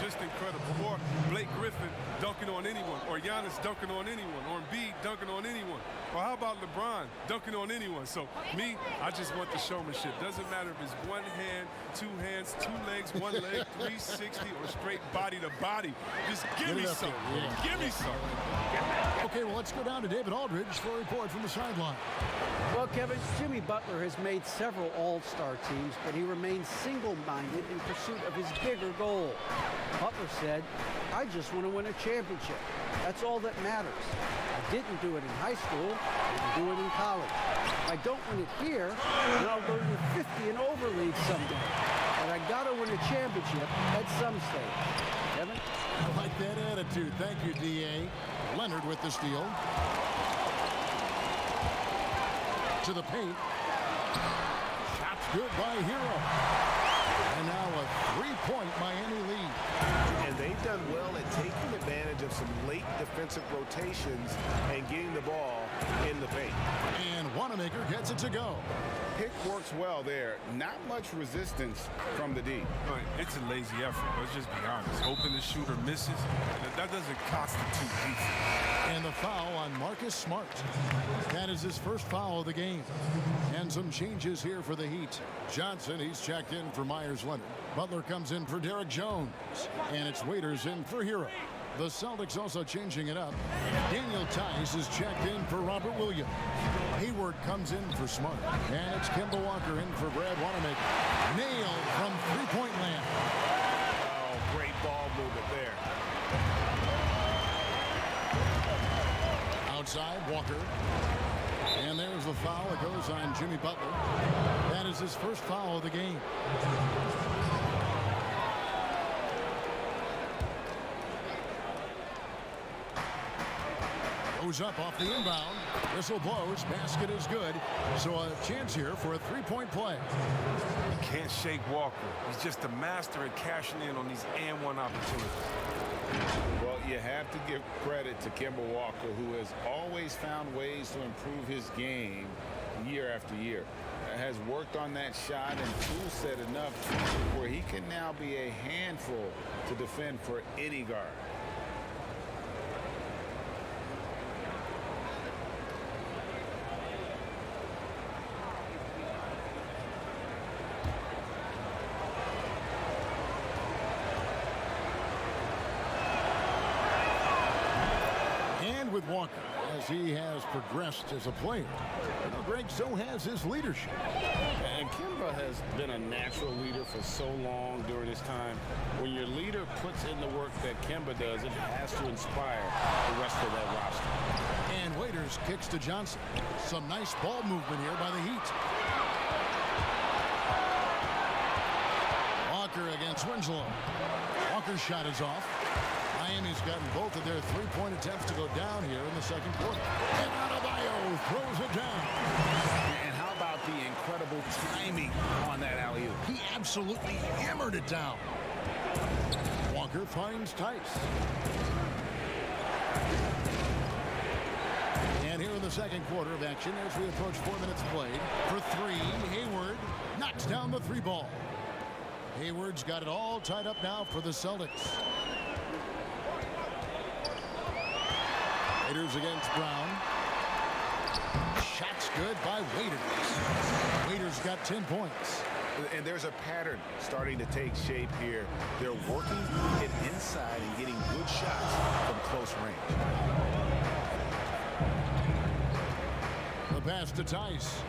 Just incredible. Or Blake Griffin dunking on anyone. Or Giannis dunking on anyone. Or Embiid dunking on anyone. Or how about LeBron dunking on anyone? So, me, I just want the showmanship. Doesn't matter if it's one hand, 2 hands, 2 legs, 1 leg, 360, or straight body to body. Just give me something. Yeah. Give me something. Okay, well, let's go down to David Aldridge for a report from the sideline. Well, Kevin, Jimmy Butler has made several all-star teams, but he remains single-minded in pursuit of his bigger goal. Butler said, I just want to win a championship. That's all that matters. I didn't do it in high school. I didn't do it in college. If I don't win it here, then I'll go to the 50 and over league someday. But I got to win a championship at some stage. Kevin? I like that attitude. Thank you, D.A. Leonard with the steal. To the paint. Shot's good by Hero. And now a 3-point Miami lead. And they've done well at taking advantage of some late defensive rotations and getting the ball in the paint. And Wanamaker gets it to go. Pick works well there. Not much resistance from the D. Right. It's a lazy effort. Let's just be honest. Hoping the shooter misses, that doesn't constitute defense. And the foul on Marcus Smart. That is his first foul of the game. And some changes here for the Heat. Johnson, he's checked in for Myers Leonard. Butler comes in for Derek Jones. And it's Waiters in for Hero. The Celtics also changing it up. Daniel Tice is checked in for Robert Williams. Hayward comes in for Smart. And it's Kemba Walker in for Brad Wanamaker. Nailed from three-point land. Oh, great ball movement there. Outside, Walker. And there's the foul. It goes on Jimmy Butler. That is his first foul of the game. Goes up off the inbound. Whistle blows. Basket is good. So a chance here for a three-point play. You can't shake Walker. He's just a master at cashing in on these and-one opportunities. Well, you have to give credit to Kemba Walker, who has always found ways to improve his game year after year. Has worked on that shot and tool set enough where he can now be a handful to defend for any guard. With Walker, as he has progressed as a player. You know, Greg, so has his leadership. And Kemba has been a natural leader for so long during his time. When your leader puts in the work that Kemba does, it has to inspire the rest of that roster. And Waiters kicks to Johnson. Some nice ball movement here by the Heat. Walker against Winslow. Walker's shot is off. Miami's gotten both of their three-point attempts to go down here in the second quarter. And Adebayo throws it down. And how about the incredible timing on that alley-oop? He absolutely hammered it down. Walker finds Tice. And here in the second quarter of action, as we approach 4 minutes played, for three, Hayward knocks down the three ball. Hayward's got it all tied up now for the Celtics. Waiters against Brown. Shots good by Waiters. Waiters got 10 points. And there's a pattern starting to take shape here. They're working it inside and getting good shots from close range. The pass to Tice.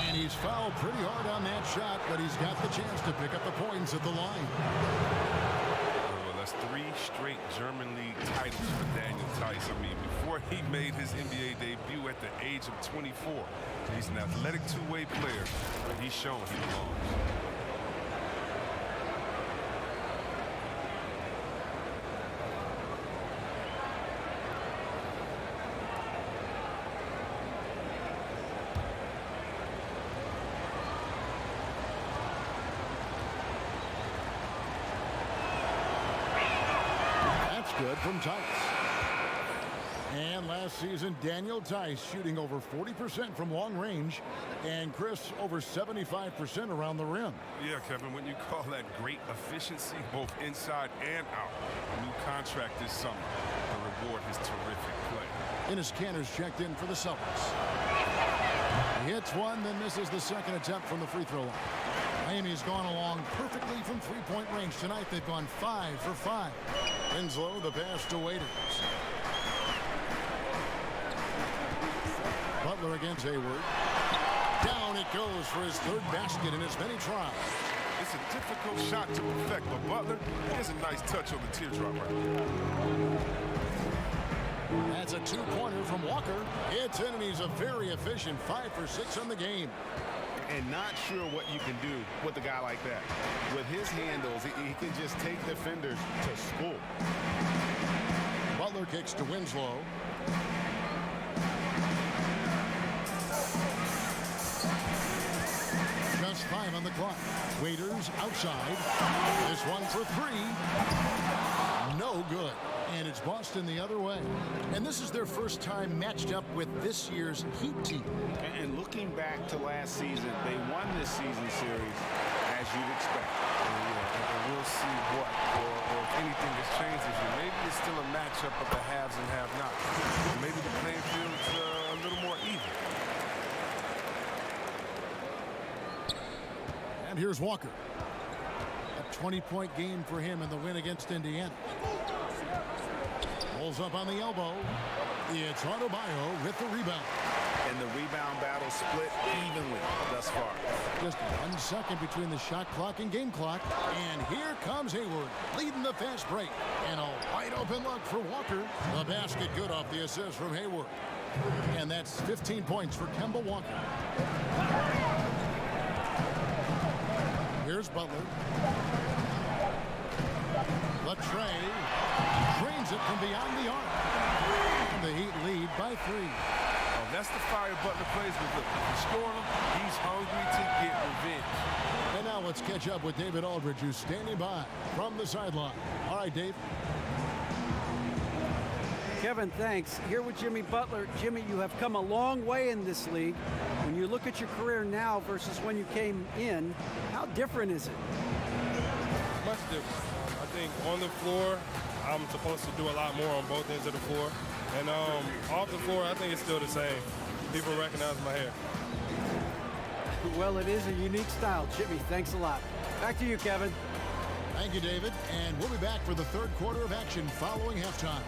And he's fouled pretty hard on that shot, but he's got the chance to pick up the points at the line. That's 3 straight German League titles for Daniel Tice. I mean, before he made his NBA debut at the age of 24, he's an athletic two-way player, but he's shown he belongs. Good from Tice. And last season, Daniel Tice shooting over 40% from long range, and Chris over 75% around the rim. Yeah, Kevin, when you call that great efficiency, both inside and out, new contract this summer, the reward is terrific play. Enes Kanter's checked in for the Celtics. He hits one, then misses the second attempt from the free throw line. Miami's gone along perfectly from three-point range tonight. They've gone 5 for 5. Winslow, the pass to Waiters. Butler against Hayward. Down it goes for his third basket in as many tries. It's a difficult shot to perfect, but Butler has a nice touch on the teardrop right there. That's a two-pointer from Walker. It's in, and he's a very efficient 5 for 6 on the game. And not sure what you can do with a guy like that. With his handles, he can just take defenders to school. Butler kicks to Winslow. Just 5 on the clock. Waiters outside. This one for 3. No good. And it's Boston the other way. And this is their first time matched up with this year's Heat team. And looking back to last season, they won this season series as you'd expect. And we'll see what, or if anything has changed this year. Maybe it's still a matchup of the haves and have-nots. Maybe the playing field's a little more even. And here's Walker. A 20-point game for him in the win against Indiana. Pulls up on the elbow. It's Adebayo with the rebound. And the rebound battle split evenly thus far. Just 1 second between the shot clock and game clock. And here comes Hayward, leading the fast break. And a wide open look for Walker. The basket good off the assist from Hayward. And that's 15 points for Kemba Walker. Here's Butler. Latrey drains it from beyond the arc. And the Heat lead by 3. Oh, that's the fire Butler plays with. Look, if you score him, he's hungry to get revenge. And now let's catch up with David Aldridge, who's standing by from the sideline. All right, Dave. Kevin, thanks. Here with Jimmy Butler. Jimmy, you have come a long way in this league. When you look at your career now versus when you came in, how different is it? Much different. I think on the floor, I'm supposed to do a lot more on both ends of the floor. And off the floor, I think it's still the same. People recognize my hair. Well, it is a unique style. Jimmy, thanks a lot. Back to you, Kevin. Thank you, David. And we'll be back for the third quarter of action following halftime.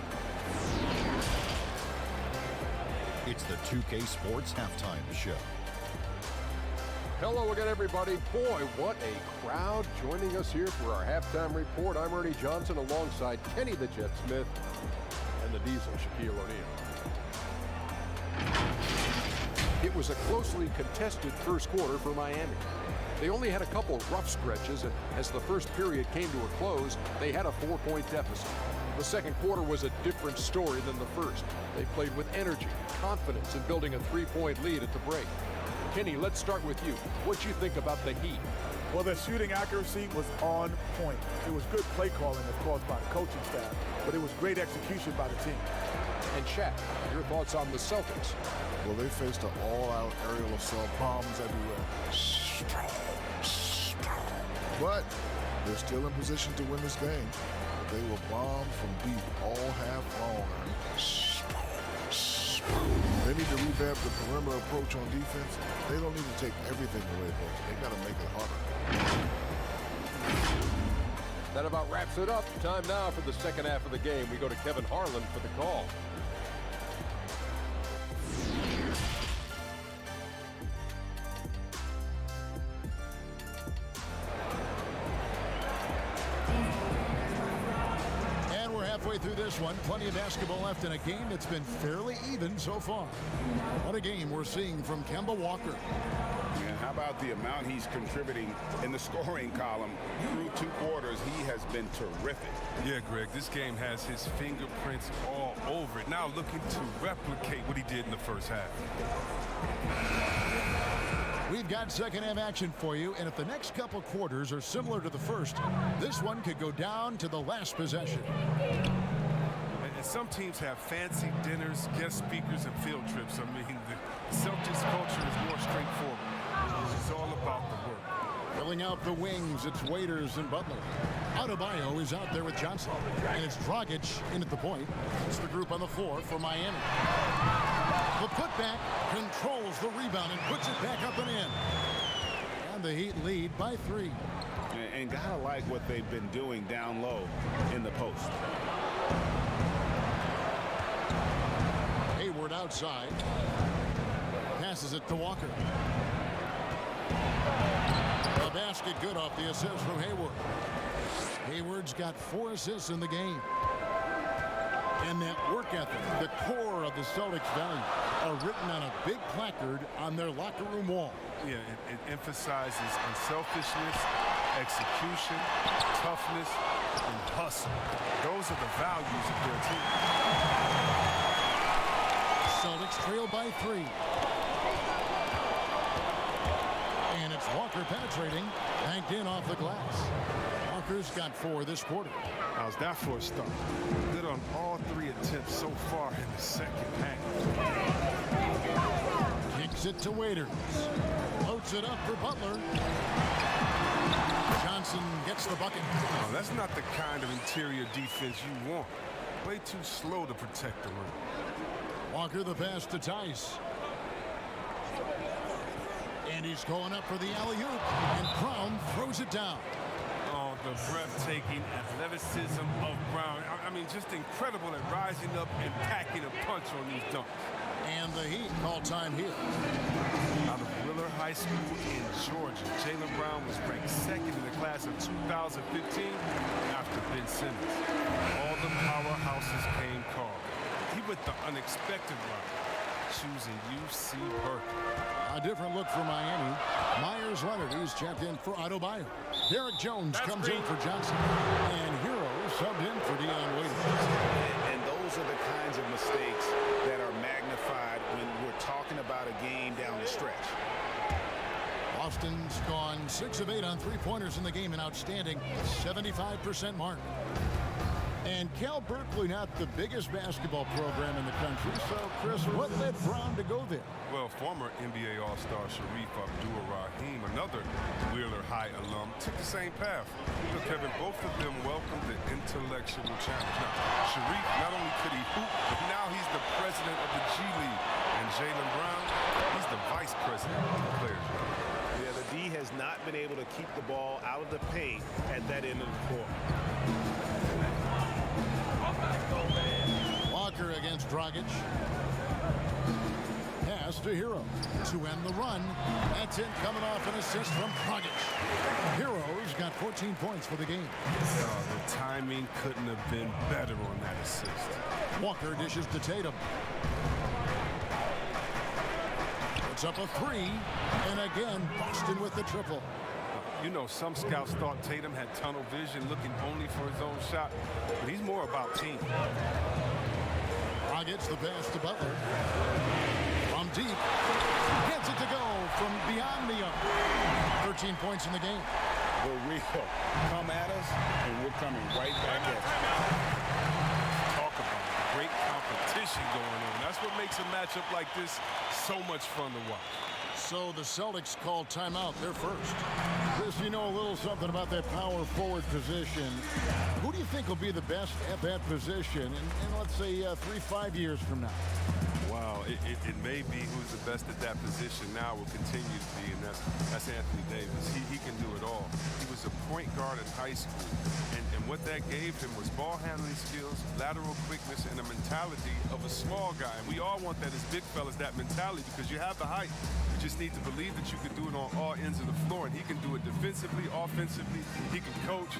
It's the 2K Sports Halftime Show. Hello again, everybody. Boy, what a crowd joining us here for our halftime report. I'm Ernie Johnson alongside Kenny the Jet Smith and the Diesel, Shaquille O'Neal. It was a closely contested first quarter for Miami. They only had a couple rough stretches, and as the first period came to a close, they had a 4-point deficit. The second quarter was a different story than the first. They played with energy, confidence in building a 3-point lead at the break. Kenny, let's start with you. What you think about the Heat? Well, the shooting accuracy was on point. It was good play calling, of course, by the coaching staff, but it was great execution by the team. And Shaq, your thoughts on the Celtics? Well, they faced an all-out aerial assault, bombs everywhere. But they're still in position to win this game. They were bombed from deep all half long. They need to revamp the perimeter approach on defense. They don't need to take everything away, though. They got to make it harder. That about wraps it up. Time now for the second half of the game. We go to Kevin Harlan for the call. Through this one, plenty of basketball left in a game that's been fairly even so far. What a game we're seeing from Kemba Walker. And how about the amount he's contributing in the scoring column through 2 quarters? He has been terrific. Yeah, Greg, this game has his fingerprints all over it. Now looking to replicate what he did in the first half. We've got second half action for you, and if the next couple quarters are similar to the first, this one could go down to the last possession. And some teams have fancy dinners, guest speakers, and field trips. I mean, the Celtics culture is more straightforward. It's all about the work. Filling out the wings, it's Waiters and Butler. Adebayo is out there with Johnson, and it's Dragic in at the point. It's the group on the floor for Miami. The putback controls the rebound and puts it back up and in. And the Heat lead by 3. And gotta like what they've been doing down low in the post. Hayward outside. Passes it to Walker. The basket good off the assist from Hayward. Hayward's got 4 assists in the game. And that work ethic, the core of the Celtics value, are written on a big placard on their locker room wall. Yeah, it emphasizes unselfishness, execution, toughness, and hustle. Those are the values of their team. Celtics trail by 3. And it's Walker penetrating, banked in off the glass. Walker's got 4 this quarter. How's that for a start? Good on all 3 attempts so far in the second half. Kicks it to Waiters. Loads it up for Butler. Johnson gets the bucket. Oh, that's not the kind of interior defense you want. Way too slow to protect the rim. Walker the pass to Tice. And he's going up for the alley-oop. And Brown throws it down. Oh, the breathtaking athleticism of Brown. I mean, just incredible at rising up and packing a punch on these dunks. And the Heat call time here. Out of Willard High School in Georgia, Jaylen Brown was ranked second in the class of 2015 after Ben Simmons. All the powerhouses came calling. He went the unexpected route, choosing UC Berkeley. A different look for Miami. Myers Leonard, he's checked in for Adebayo. Derek Jones comes in for Johnson. And Hero subbed in for Dion Waiters. And those are the kinds of mistakes that are magnified when we're talking about a game down the stretch. Boston's gone 6 of 8 on three-pointers in the game, an outstanding 75% mark. And Cal Berkeley, not the biggest basketball program in the country. So, Chris, what led Brown to go there? Well, former NBA All-Star Sharif Abdur-Rahim, another Wheeler High alum, took the same path. You know, Kevin, both of them welcomed the intellectual challenge. Now, Sharif, not only could he hoop, but now he's the president of the G League. And Jaylen Brown, he's the vice president of the Players Union. Yeah, the D has not been able to keep the ball out of the paint at that end of the court. Walker against Dragic. Pass to Hero to end the run. That's it, coming off an assist from Dragic. Hero's got 14 points for the game. Oh, the timing couldn't have been better on that assist. Walker dishes to Tatum. Puts up a three, and again, Boston with the triple. You know, some scouts thought Tatum had tunnel vision, looking only for his own shot, but he's more about team. Gets the pass to Butler. From deep. Gets it to go from beyond the arc. 13 points in the game. The real come at us, and we're coming right back at you. Talk about great competition going on. That's what makes a matchup like this so much fun to watch. So the Celtics call timeout. They're first. Chris, you know a little something about that power forward position. Who do you think will be the best at that position in let's say 3-5 years from now? Wow, it may be who's the best at that position now will continue to be, and that's Anthony Davis. He can do it all. He was a point guard in high school, and what that gave him was ball handling skills, lateral quickness, and a mentality of a small guy. And we all want that as big fellas, that mentality, because you have the height. You just need to believe that you can do it on all ends of the floor, and he can do it defensively, offensively. He can coach.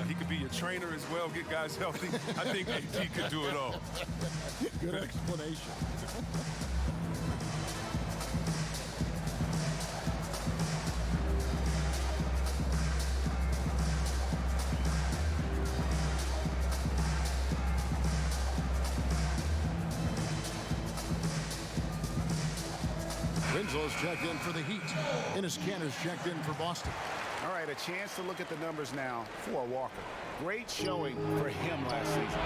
He could be your trainer as well, get guys healthy. I think he could do it all. Good explanation. Winslow's checked in for the Heat. Ennis Kanter's checked in for Boston. All right, a chance to look at the numbers now for Walker. Great showing for him last season.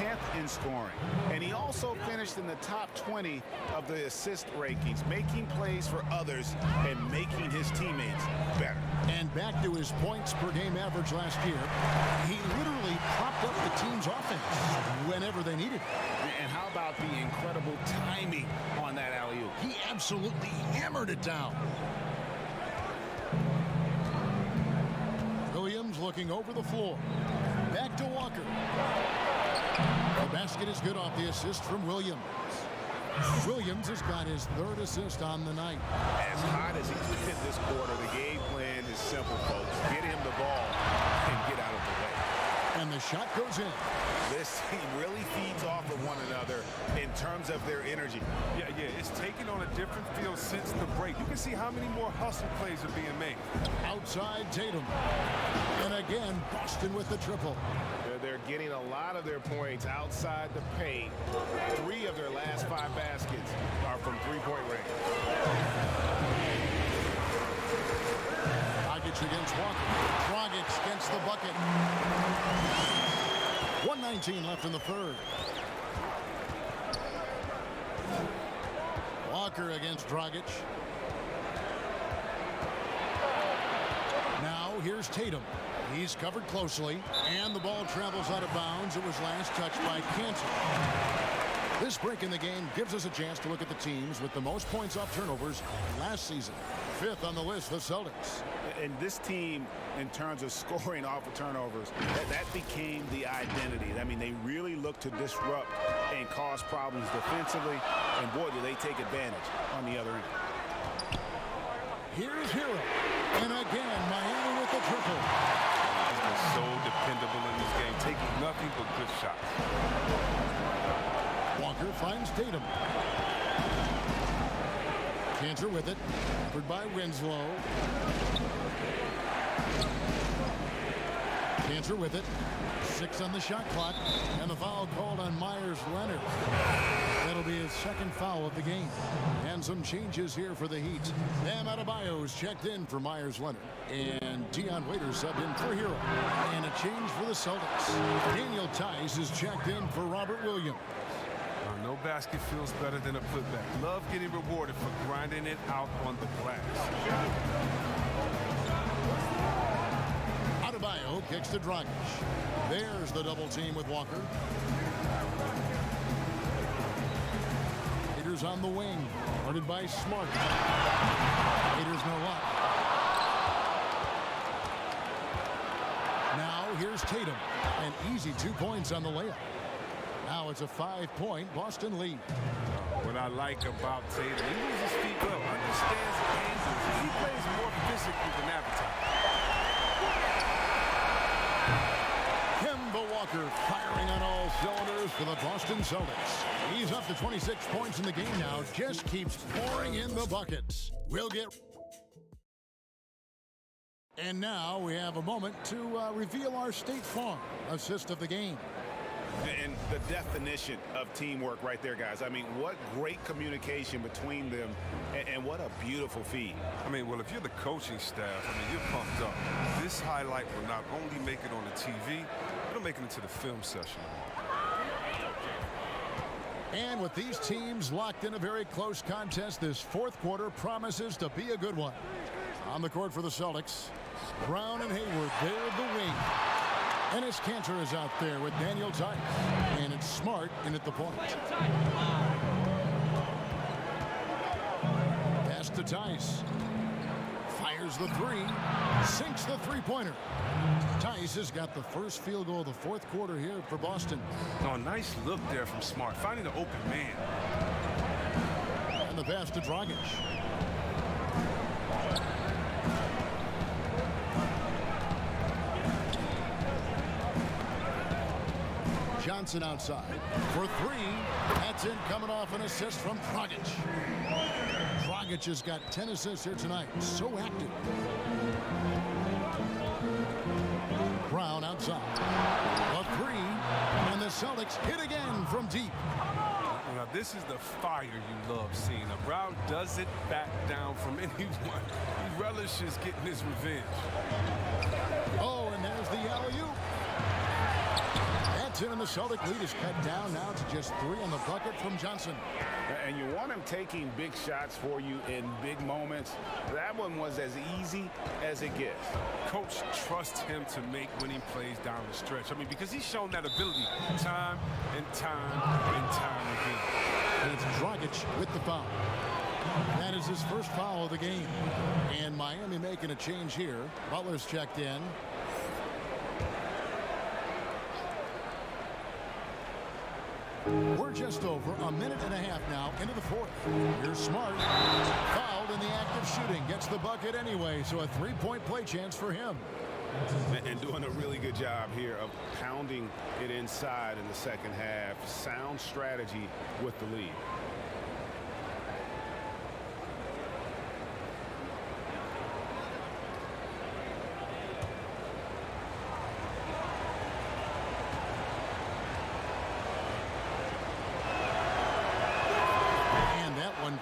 10th in scoring. And he also finished in the top 20 of the assist rankings, making plays for others and making his teammates better. And back to his points per game average last year, he literally propped up the team's offense whenever they needed it. And how about the incredible timing on that alley-oop? He absolutely hammered it down. Williams looking over the floor. Back to Walker. The basket is good off the assist from Williams. Williams has got his third assist on the night. As hot as he's been this quarter, the game plan is simple, folks. Get him the ball and get out of the way. And the shot goes in. This team really feeds off of one another in terms of their energy. Yeah, it's taken on a different feel since the break. You can see how many more hustle plays are being made. Outside Tatum. And again, Boston with the triple. They're getting a lot of their points outside the paint. 3 of their last 5 baskets are from three-point range. Dragic against Walker. Dragic against the bucket. 1:19 left in the third. Walker against Dragic. Now here's Tatum. He's covered closely, and the ball travels out of bounds. It was last touched by Kanter. This break in the game gives us a chance to look at the teams with the most points off turnovers last season. fifth on the list, the Celtics. And this team, in terms of scoring off of turnovers, that became the identity. I mean, they really look to disrupt and cause problems defensively, and boy, do they take advantage on the other end. Here's Hero, and again, Miami with the triple. He's been so dependable in this game, taking nothing but good shots. Walker finds Tatum. Cantor with it, covered by Winslow. Cantor with it. 6 on the shot clock, and the foul called on Myers-Leonard. That'll be his second foul of the game. And some changes here for the Heat. Bam Adebayo's checked in for Myers-Leonard, and Dion Waiters subbed in for Hero. And a change for the Celtics. Daniel Tice is checked in for Robert Williams. No basket feels better than a putback. Love getting rewarded for grinding it out on the glass. Adebayo kicks to Dragic. There's the double team with Walker. Haters on the wing, guarded by Smart. Haters no luck. Now here's Tatum, an easy 2 points on the layup. Now it's a 5-point Boston lead. What I like about Tatum, he moves his feet well, understands the angles, and he plays more physically than advertised. Kemba Walker firing on all cylinders for the Boston Celtics. He's up to 26 points in the game now, just keeps pouring in the buckets. We'll get... And now we have a moment to reveal our State Farm assist of the game. And the definition of teamwork right there, guys. I mean, what great communication between them, and what a beautiful feed. I mean, well, if you're the coaching staff, I mean, you're pumped up. This highlight will not only make it on the TV, it'll make it into the film session. And with these teams locked in a very close contest, this fourth quarter promises to be a good one. On the court for the Celtics, Brown and Hayward, they're the wing. Enes Kanter is out there with Daniel Tice. And it's Smart in at the point. Pass to Tice. Fires the three. Sinks the three-pointer. Tice has got the first field goal of the fourth quarter here for Boston. Oh, nice look there from Smart, finding the open man. And the pass to Dragic. Johnson outside for three. That's in, coming off an assist from Dragic. Dragic has got 10 assists here tonight. So active. Brown outside. A three. And the Celtics hit again from deep. Now, this is the fire you love seeing. Now, Brown doesn't back down from anyone. He relishes getting his revenge. Oh, and there's the alley-oop. That's in, and the Celtic lead is cut down now to just 3 on the bucket from Johnson. And you want him taking big shots for you in big moments. That one was as easy as it gets. Coach trusts him to make winning plays down the stretch. I mean, because he's shown that ability time and time and time again. And it's Dragic with the foul. That is his first foul of the game. And Miami making a change here. Butler's checked in. We're just over a minute and a half now into the fourth. Here's Smart. Fouled in the act of shooting. Gets the bucket anyway, so a 3-point play chance for him. And doing a really good job here of pounding it inside in the second half. Sound strategy with the lead.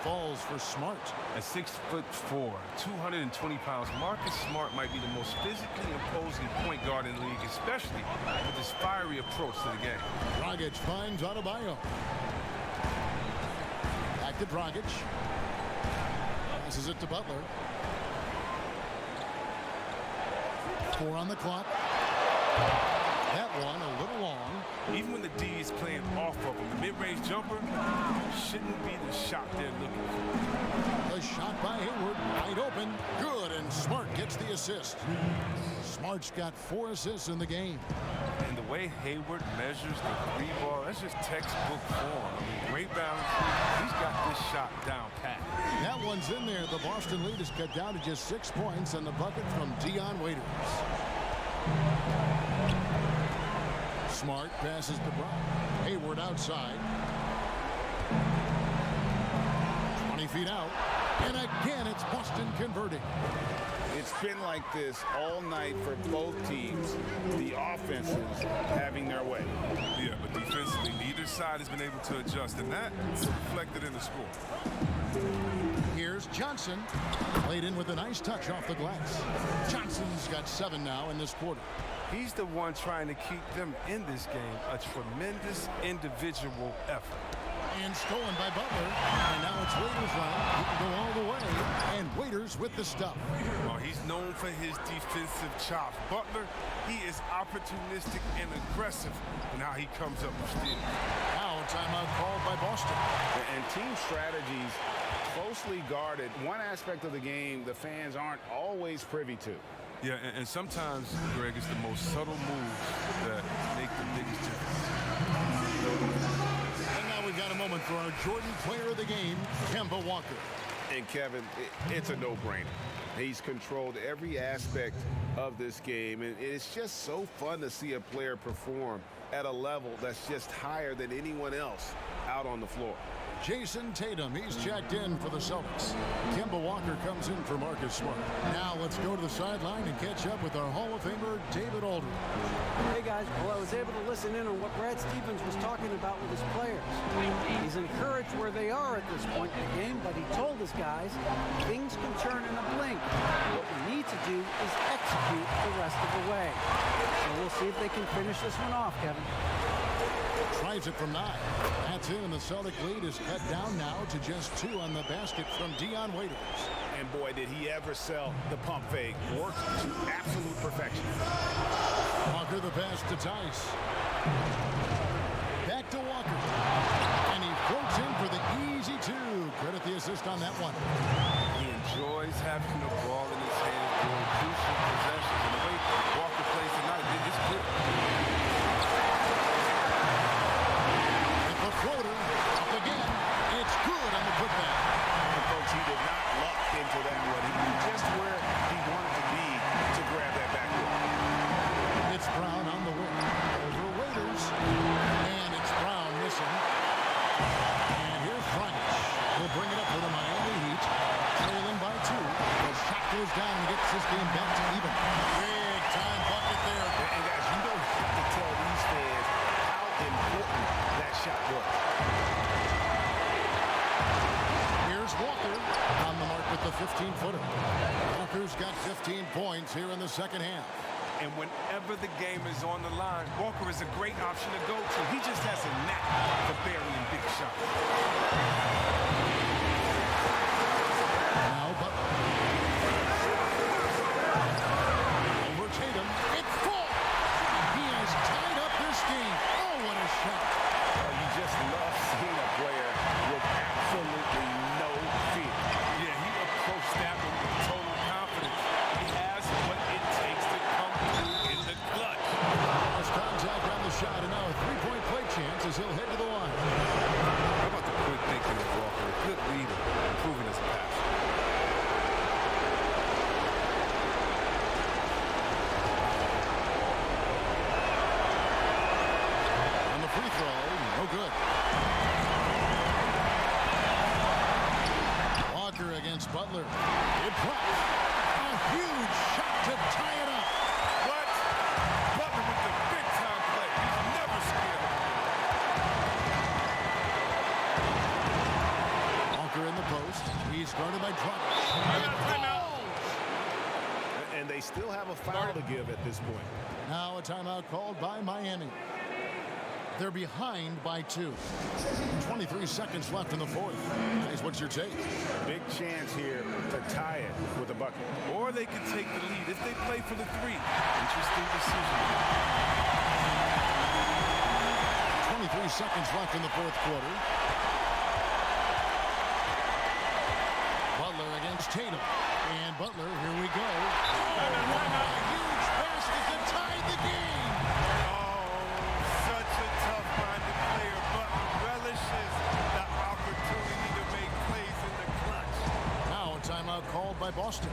Falls for Smart. At 6'4", 220 pounds, Marcus Smart might be the most physically imposing point guard in the league, especially with his fiery approach to the game. Dragic finds Adebayo. Back to Dragic. Passes it to Butler. 4 on the clock. That one a little long. Even when the D is playing off of him, the mid-range jumper shouldn't be the shot they're looking for. The shot by Hayward, wide open, good, and Smart gets the assist. Smart's got 4 assists in the game. And the way Hayward measures the 3-ball, that's just textbook form. I mean, great balance. He's got this shot down pat. That one's in there. The Boston lead is cut down to just 6 points, and the bucket from Dion Waiters. Smart passes to Brown. Hayward outside. 20 feet out. And again, it's Boston converting. It's been like this all night for both teams. The offenses having their way. Yeah, but defensively, neither side has been able to adjust, and that's reflected in the score. Here's Johnson. Played in with a nice touch off the glass. Johnson's got 7 now in this quarter. He's the one trying to keep them in this game. A tremendous individual effort. And stolen by Butler. And now it's Waiters' round. He can go all the way. And Waiters with the stuff. Well, he's known for his defensive chops. Butler, he is opportunistic and aggressive in how he comes up with steals. Now a timeout called by Boston. And team strategies closely guarded. One aspect of the game the fans aren't always privy to. Yeah, and sometimes, Greg, it's the most subtle moves that make the biggest difference. And now we've got a moment for our Jordan player of the game, Kemba Walker. And Kevin, it's a no-brainer. He's controlled every aspect of this game, and it's just so fun to see a player perform at a level that's just higher than anyone else out on the floor. Jason Tatum, he's checked in for the Celtics. Kemba Walker comes in for Marcus Smart. Now let's go to the sideline and catch up with our Hall of Famer, David Aldridge. Hey guys, well, I was able to listen in on what Brad Stevens was talking about with his players. He's encouraged where they are at this point in the game, but he told his guys things can turn in a blink. What we need to do is execute the rest of the way. So we'll see if they can finish this one off, Kevin. Tries it from 9. That's in, and the Celtic lead is cut down now to just 2 on the basket from Dion Waiters. And boy, did he ever sell the pump fake. Worked to absolute perfection. Walker the pass to Tice. Back to Walker. And he floats in for the easy 2. Credit the assist on that one. He enjoys having the ball in his hands during crucial possessions. And the way Walker plays tonight, it's clear. Floater up again. It's good on the putback. And folks, he did not luck into that one. He knew just where he wanted to be to grab that backboard. It's Brown on the wing. Over Waiters. And it's Brown missing. And here's French. He'll bring it up for the Miami Heat. Trailing by 2. The shot goes down and gets this game back to even. Big time bucket there. And guys, you don't have to tell these fans how important that shot was. Here's Walker on the mark with the 15-footer. Walker's got 15 points here in the second half. And whenever the game is on the line, Walker is a great option to go to. He just has a knack for burying big shots. Now Butler. Over Tatum. It's full. He has tied up this game. Oh, what a shot. You just love seeing a player with absolutely no fear. Yeah, he approached that one with total confidence. He has what it takes to come through in the clutch. There's contact on the shot, and now a 3-point play chance as he'll head to the line. How about the quick thinking of Walker? A good leader, improving his pass. On the free throw, no good. Walker against Butler. It drops. A huge shot to tie it up. What? Butler with the big-time play. He's never scared. Walker in the post. He's guarded by Drummond. And they still have a foul to give at this point. Now a timeout called by Miami. They're behind by 2. 23 seconds left in the fourth. Guys, what's your take? Big chance here to tie it with a bucket. Or they could take the lead if they play for the 3. Interesting decision. seconds left in the fourth quarter. Butler against Tatum. And Butler, here we go. Oh, a huge basket to tie the game. Such a tough-minded player, but relishes the opportunity to make plays in the clutch. Now a timeout called by Boston.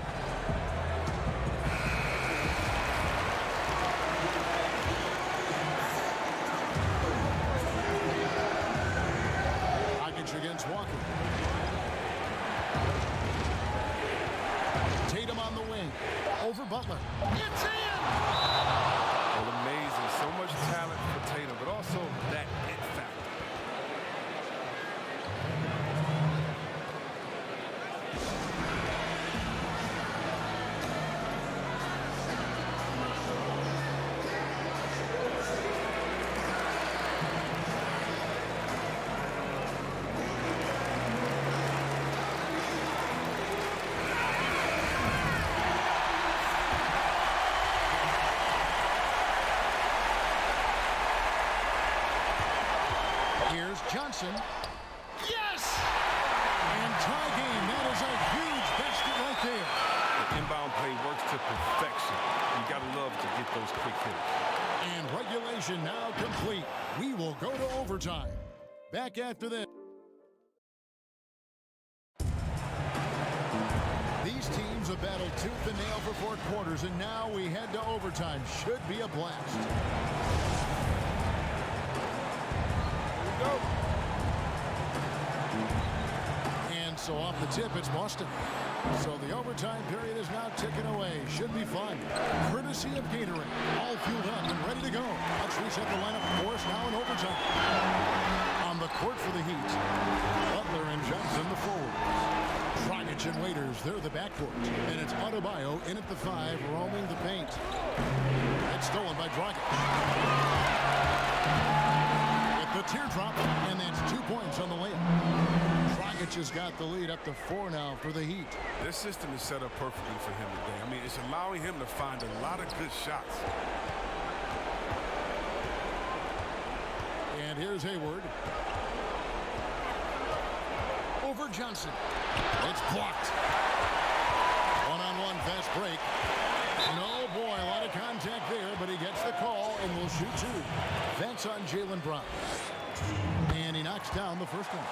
Against Walker. Tatum on the wing. Over Butler. It's in! Well, amazing. So much talent for Tatum, but also that it factor. Johnson. Yes! And tie game. That is a huge basket right there. The inbound play works to perfection. You got to love to get those quick hits. And regulation now complete. We will go to overtime. Back after this. These teams have battled tooth and nail for 4 quarters, and now we head to overtime. Should be a blast. Here we go. And so off the tip, it's Boston. So the overtime period is now ticking away. Should be fun. Courtesy of Gatorade. All fueled up and ready to go. Let's reset the lineup for us now in overtime. On the court for the Heat, Butler and Johnson, the forwards. Dragic and Waiters, they're the backcourt. And it's Adebayo in at the 5, roaming the paint. That's stolen by Dragic. At the teardrop, and that's 2 points on the layup. Dragic has got the lead up to 4 now for the Heat. This system is set up perfectly for him today. I mean, it's allowing him to find a lot of good shots. And here's Hayward. Over Johnson. It's blocked. One-on-one fast break. And oh boy, a lot of contact there, but he gets the call and will shoot 2. That's on Jaylen Brown. And he knocks down the first one.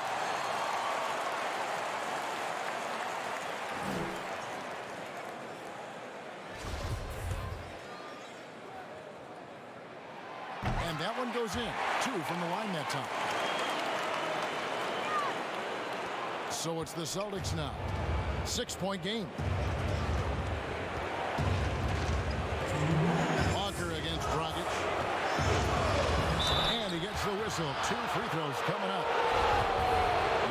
And that one goes in. 2 from the line that time. So it's the Celtics now. 6-point game. Walker against Dragic. And he gets the whistle. 2 free throws coming up.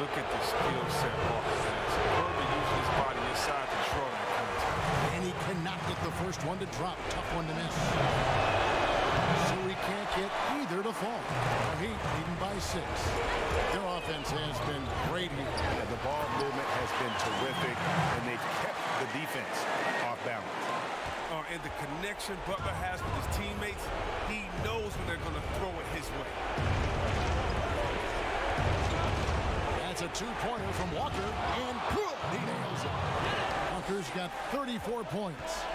Look at the skill set Walker has. Herbert using his body inside to draw that contact. And he cannot get the first one to drop. Tough one to miss. So he can't get either to fall. The Heat leading by 6. Their offense has been great here. Yeah, the ball movement has been terrific, and they've kept the defense off balance. And the connection Butler has with his teammates, he knows when they're going to throw it his way. That's a 2-pointer from Walker, and he nails it. Walker's got 34 points.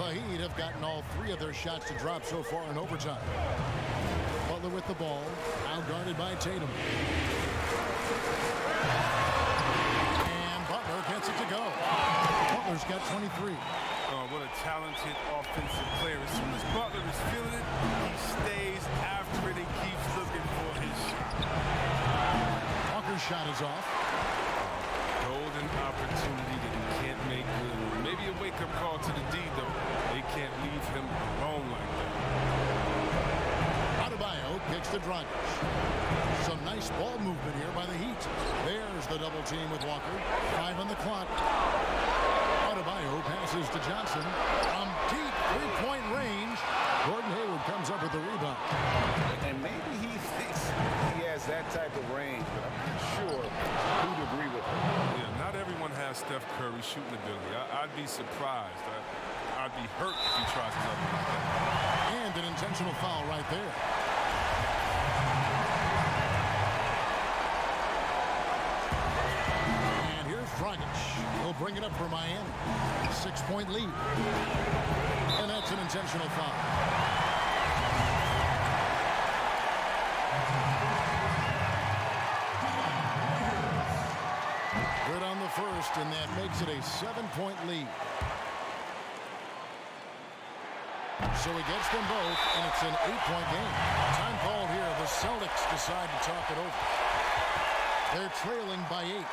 The Heat have gotten all 3 of their shots to drop so far in overtime. Butler with the ball, now guarded by Tatum. And Butler gets it to go. Butler's got 23. Oh, what a talented offensive player. As soon as Butler is feeling it, he stays after it and keeps looking for his shot. Walker's shot is off. Golden opportunity that he can't make good. Maybe a wake-up call to the D, though. They can't leave him alone like that. Adebayo kicks to Dragic. Some nice ball movement here by the Heat. There's the double team with Walker. 5 on the clock. Adebayo passes to Johnson. From deep 3-point range. Gordon Hayward comes up with the rebound. And maybe he thinks he has that type of range, but I'm not sure who'd agree with him. Yeah, not everyone has Steph Curry's shooting ability. I'd be surprised. I'd be hurt if he tries to like that. And an intentional foul right there. Dragic. He'll bring it up for Miami. 6-point lead. And that's an intentional foul. Good on the first, and that makes it a 7-point lead. So he gets them both, and it's an 8-point game. Time called here. The Celtics decide to talk it over. They're trailing by 8.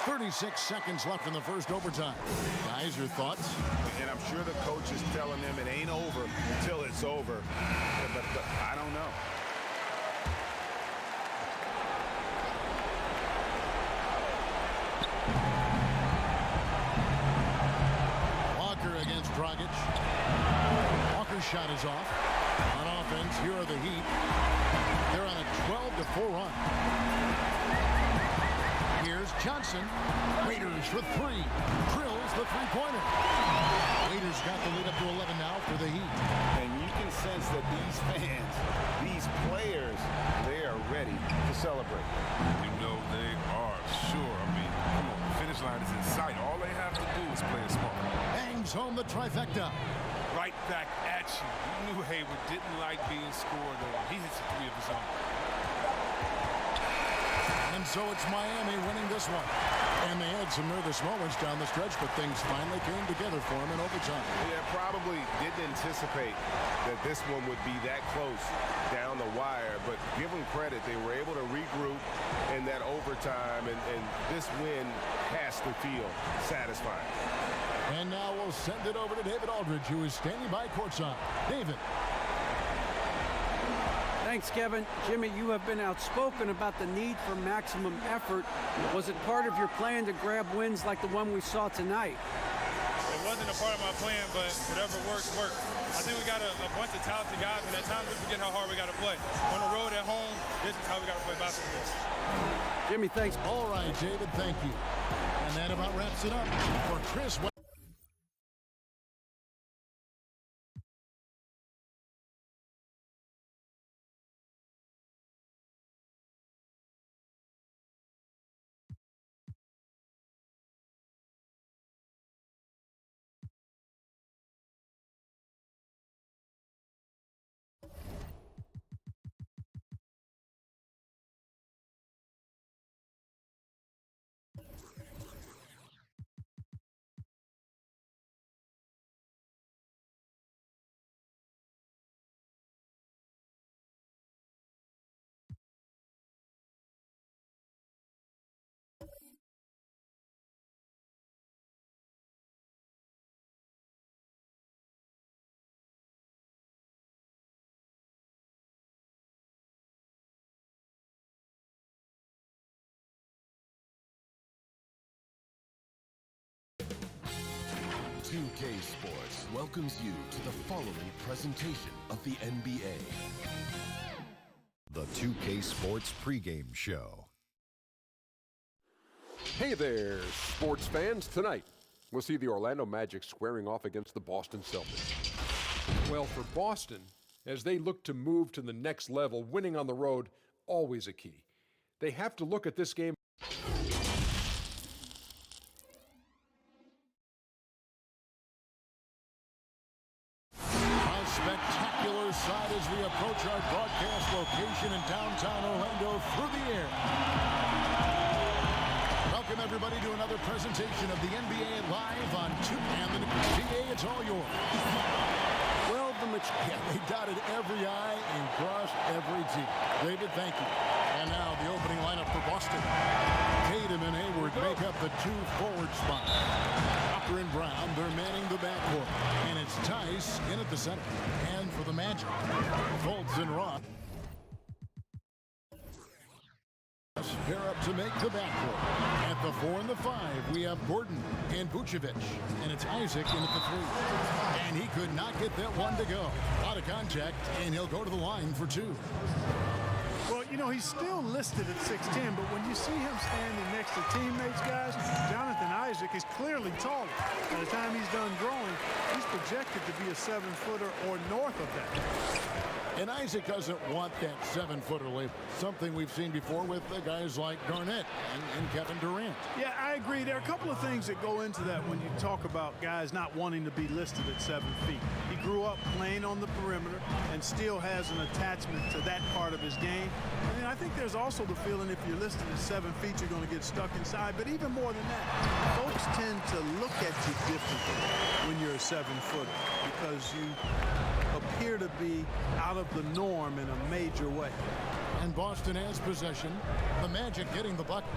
36 seconds left in the first overtime. Guys, your thoughts? And I'm sure the coach is telling them it ain't over until it's over. But I don't know. Walker against Dragic. Walker's shot is off. On offense, here are the Heat. They're on a 12-4 run. Here's Johnson. Raiders for 3. Drills the three-pointer. Raiders got the lead up to 11 now for the Heat. And you can sense that these fans, these players, they are ready to celebrate. You know they are, sure. I mean, come on, the finish line is in sight. All they have to do is play it smart. Bangs home the trifecta. Right back at you. You knew Hayward didn't like being scored on. He hits a 3 of his own. And so it's Miami winning this one. And they had some nervous moments down the stretch, but things finally came together for them in overtime. Yeah, probably didn't anticipate that this one would be that close down the wire, but give them credit. They were able to regroup in that overtime, and this win has to feel satisfying. And now we'll send it over to David Aldridge, who is standing by courtside. David. Thanks, Kevin. Jimmy, you have been outspoken about the need for maximum effort. Was it part of your plan to grab wins like the one we saw tonight? It wasn't a part of my plan, but whatever works, works. I think we got a bunch of talented guys, and at times we forget how hard we got to play. On the road, at home, this is how we got to play basketball. Jimmy, thanks. All right, David, thank you. And that about wraps it up for Chris. Sports welcomes you to the following presentation of the NBA. The 2K Sports pregame show. Hey there, sports fans. Tonight, we'll see the Orlando Magic squaring off against the Boston Celtics. Well, for Boston, as they look to move to the next level, winning on the road, always a key. They have to look at this game. Spectacular sight as we approach our broadcast location in downtown Orlando through the air. Welcome everybody to another presentation of the NBA live on 2. And the PA, it's all yours. Well, they dotted every I and crossed every T. David, thank you. And now the opening lineup for Boston. Tatum and Hayward make up the 2 forward spots. Walker and Brown, they're manning the backcourt. And it's Tice in at the center. And for the Magic, Fultz and Ross pair up to make the backcourt. At the 4 and the 5, we have Gordon and Vucevic. And it's Isaac in at the 3. And he could not get that one to go. Out of contact, and he'll go to the line for 2. Well, you know, he's still listed at 6'10", but when you see him standing next to teammates, guys, Jonathan Isaac is clearly taller. By the time he's done growing, he's projected to be a 7-footer or north of that. And Isaac doesn't want that 7-footer label, something we've seen before with guys like Garnett and Kevin Durant. Yeah, I agree. There are a couple of things that go into that when you talk about guys not wanting to be listed at 7 feet. He grew up playing on the perimeter and still has an attachment to that part of his game. And I think there's also the feeling if you're listed at 7 feet, you're going to get stuck inside. But even more than that, folks tend to look at you differently when you're a 7-footer because you appear to be out of the norm in a major way. And Boston has possession. The Magic getting the bucket.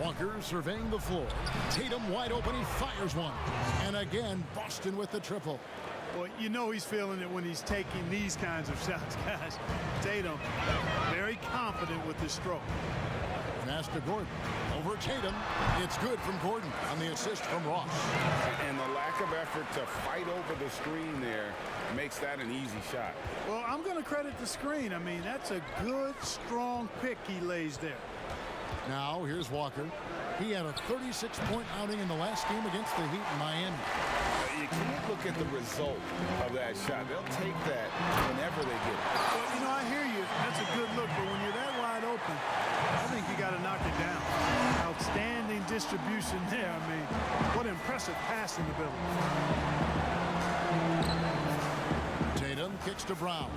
Walker surveying the floor. Tatum wide open. He fires one. And again, Boston with the triple. Well, you know he's feeling it when he's taking these kinds of shots, guys. Tatum, very confident with his stroke. Pass to Gordon. Over Tatum. It's good from Gordon on the assist from Ross. And the lack of effort to fight over the screen there makes that an easy shot. Well, I'm going to credit the screen. I mean, that's a good, strong pick he lays there. Now, here's Walker. He had a 36-point outing in the last game against the Heat in Miami. You can't look at the result of that shot. They'll take that whenever they get it. Well, you know, I hear you. That's a good look, but when you're that wide open, I think you got to knock it down. Outstanding distribution there. I mean, what impressive passing ability. Tatum kicks to Brown.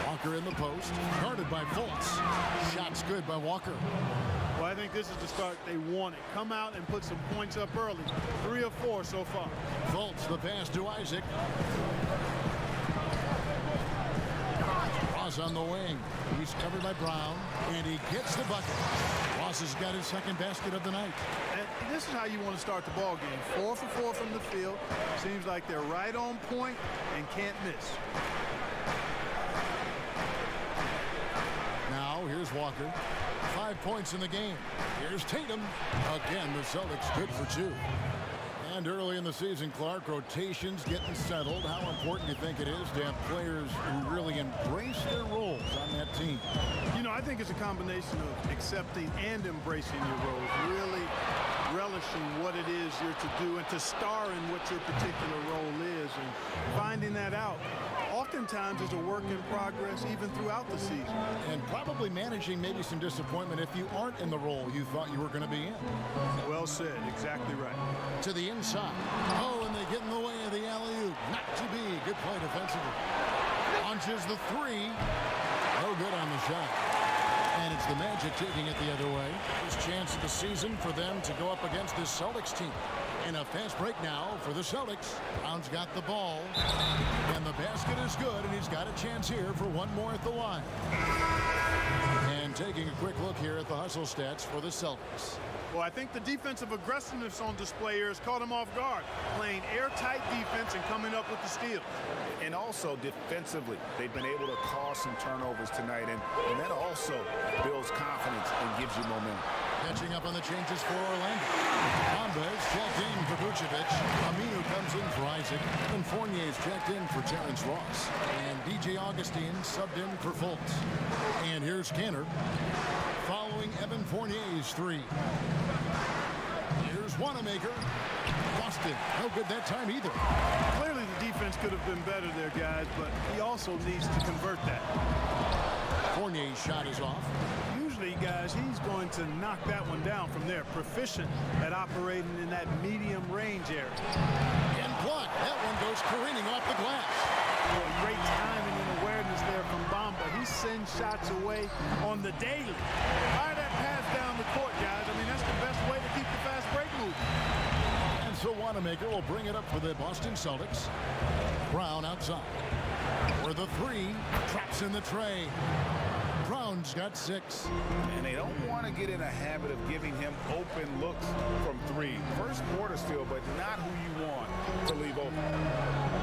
Walker in the post, guarded by Fultz. Shots good by Walker. Well, I think this is the start they wanted. Come out and put some points up early. 3 of 4 so far. Fultz, the pass to Isaac. Ross on the wing. He's covered by Brown, and he gets the bucket. Ross has got his second basket of the night. And this is how you want to start the ball game. 4 for 4 from the field. Seems like they're right on point and can't miss. Now, here's Walker. 5 points in the game. Here's Tatum. Again, the Celtics good for 2. And early in the season, Clark, rotations getting settled. How important do you think it is to have players who really embrace their roles on that team? You know, I think it's a combination of accepting and embracing your roles, really relishing what it is you're to do and to star in what your particular role is and finding that out. Oftentimes is a work in progress even throughout the season. And probably managing maybe some disappointment if you aren't in the role you thought you were going to be in. Well said. Exactly right. To the inside. Oh, and they get in the way of the alley-oop. Not to be. Good play defensively. Launches the 3. No good on the shot. And it's the Magic taking it the other way. First chance of the season for them to go up against this Celtics team. And a fast break now for the Celtics. Brown's got the ball. And the basket is good, and he's got a chance here for one more at the line. And taking a quick look here at the hustle stats for the Celtics. Well, I think the defensive aggressiveness on display here has caught him off guard. Playing airtight defense and coming up with the steal. And also defensively, they've been able to cause some turnovers tonight. And that also builds confidence and gives you momentum. Catching up on the changes for Orlando. Bombas checked in for Vucevic. Aminu comes in for Isaac. And Fournier's checked in for Terrence Ross. And DJ Augustine subbed in for Fultz. And here's Kanter following Evan Fournier's 3. Here's Wanamaker. Boston, no good that time either. Clearly the defense could have been better there, guys, but he also needs to convert that. Fournier's shot is off. Usually, guys, he's going to knock that one down from there. Proficient at operating in that medium range area. And blocked. That one goes careening off the glass. Well, great timing and awareness there from Bamba. He sends shots away on the daily. Fire that pass down the court, guys. I mean, that's the best way to keep the fast break moving. And so Wanamaker will bring it up for the Boston Celtics. Brown outside. For the 3, traps in the tray. Brown's got 6. And they don't want to get in a habit of giving him open looks from 3. First quarter still, but not who you want to leave open.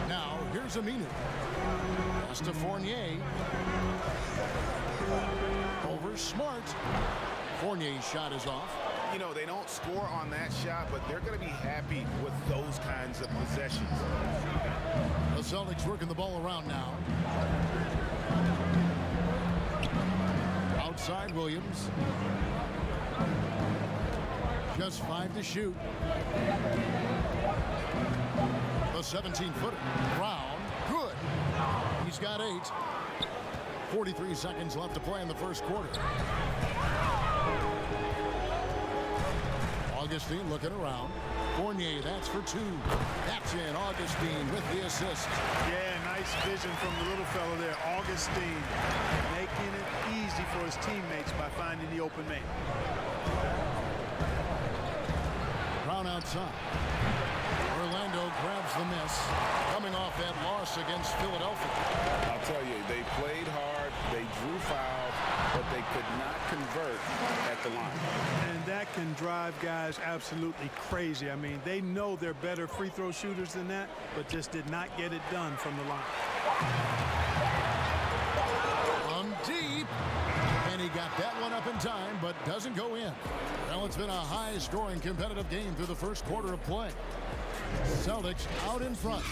Now, here's Aminu. Pass to Fournier. Over Smart. Fournier's shot is off. You know, they don't score on that shot, but they're going to be happy with those kinds of possessions. The Celtics working the ball around now. Outside Williams. Just 5 to shoot. The 17-footer. Brown. Good. He's got 8. 43 seconds left to play in the first quarter. Augustine looking around. Fournier, that's for 2. That's in. Augustine with the assist. Yeah, nice vision from the little fellow there. Augustine making it easy for his teammates by finding the open man. Brown outside. Orlando grabs the miss. Coming off that loss against Philadelphia. I'll tell you, they played hard, they drew fouls, but they could not convert at the line. And that can drive guys absolutely crazy. I mean, they know they're better free throw shooters than that, but just did not get it done from the line. From deep. And he got that one up in time, but doesn't go in. Well, it's been a high-scoring competitive game through the first quarter of play. Celtics out in front,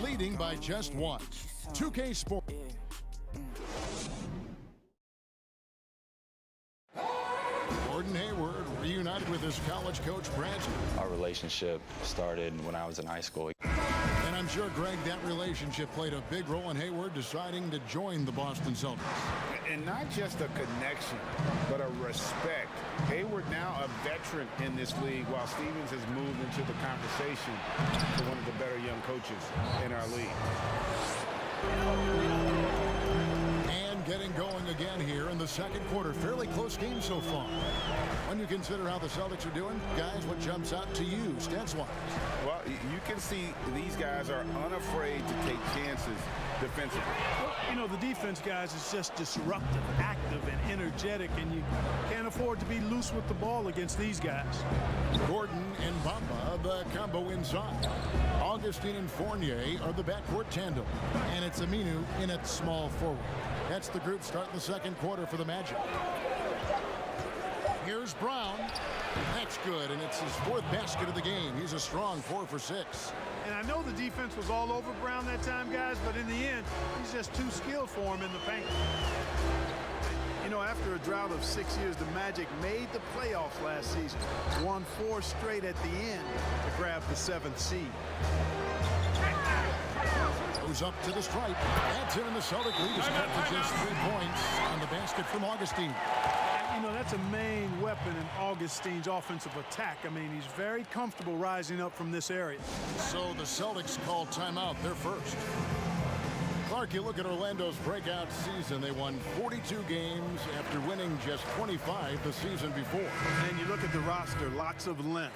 leading by just 1. 2K Sports. Gordon Hayward reunited with his college coach, Brad. Our relationship started when I was in high school. And I'm sure, Greg, that relationship played a big role in Hayward deciding to join the Boston Celtics. And not just a connection, but a respect. Hayward now a veteran in this league, while Stevens has moved into the conversation for one of the better young coaches in our league. And getting going again here in the second quarter. Fairly close game so far. When you consider how the Celtics are doing, guys, what jumps out to you, stats-wise? Well, you can see these guys are unafraid to take chances defensively. Well, you know, the defense, guys, is just disruptive, active, and energetic, and you can't afford to be loose with the ball against these guys. Gordon and Bamba, the combo inside. Augustine and Fournier are the backcourt tandem. And it's Aminu in at small forward. That's the group starting the second quarter for the Magic. Here's Brown. That's good, and it's his 4th basket of the game. He's a strong 4 for 6. And I know the defense was all over Brown that time, guys, but in the end, he's just too skilled for him in the paint. You know, after a drought of 6 years, the Magic made the playoffs last season. Won 4 straight at the end to grab the 7th seed. Goes up to the stripe. That's in, and the Celtic lead is cut to just 3 points on the basket from Augustine. You know, that's a main weapon in Augustine's offensive attack. I mean, he's very comfortable rising up from this area. So the Celtics call timeout. They're first. Clark, you look at Orlando's breakout season. They won 42 games after winning just 25 the season before. And you look at the roster, lots of length.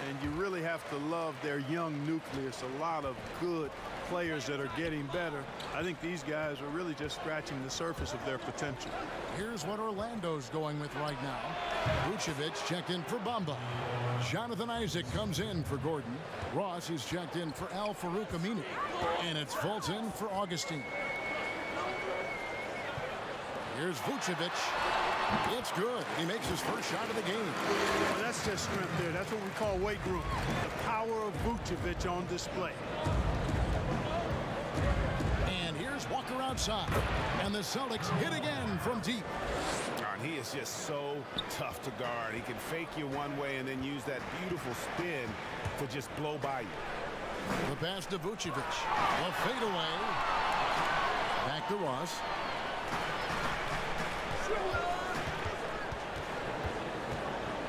And you really have to love their young nucleus. A lot of good players that are getting better. I think these guys are really just scratching the surface of their potential. Here's what Orlando's going with right now. Vucevic checked in for Bamba. Jonathan Isaac comes in for Gordon. Ross is checked in for Al-Farouq Aminu. And it's Fulton for Augustine. Here's Vucevic. It's good. He makes his first shot of the game. Well, that's just strength there. That's what we call weight room. The power of Vucevic on display. And here's Walker outside. And the Celtics hit again from deep. And he is just so tough to guard. He can fake you one way and then use that beautiful spin to just blow by you. The pass to Vucevic. A fadeaway. Back to Ross.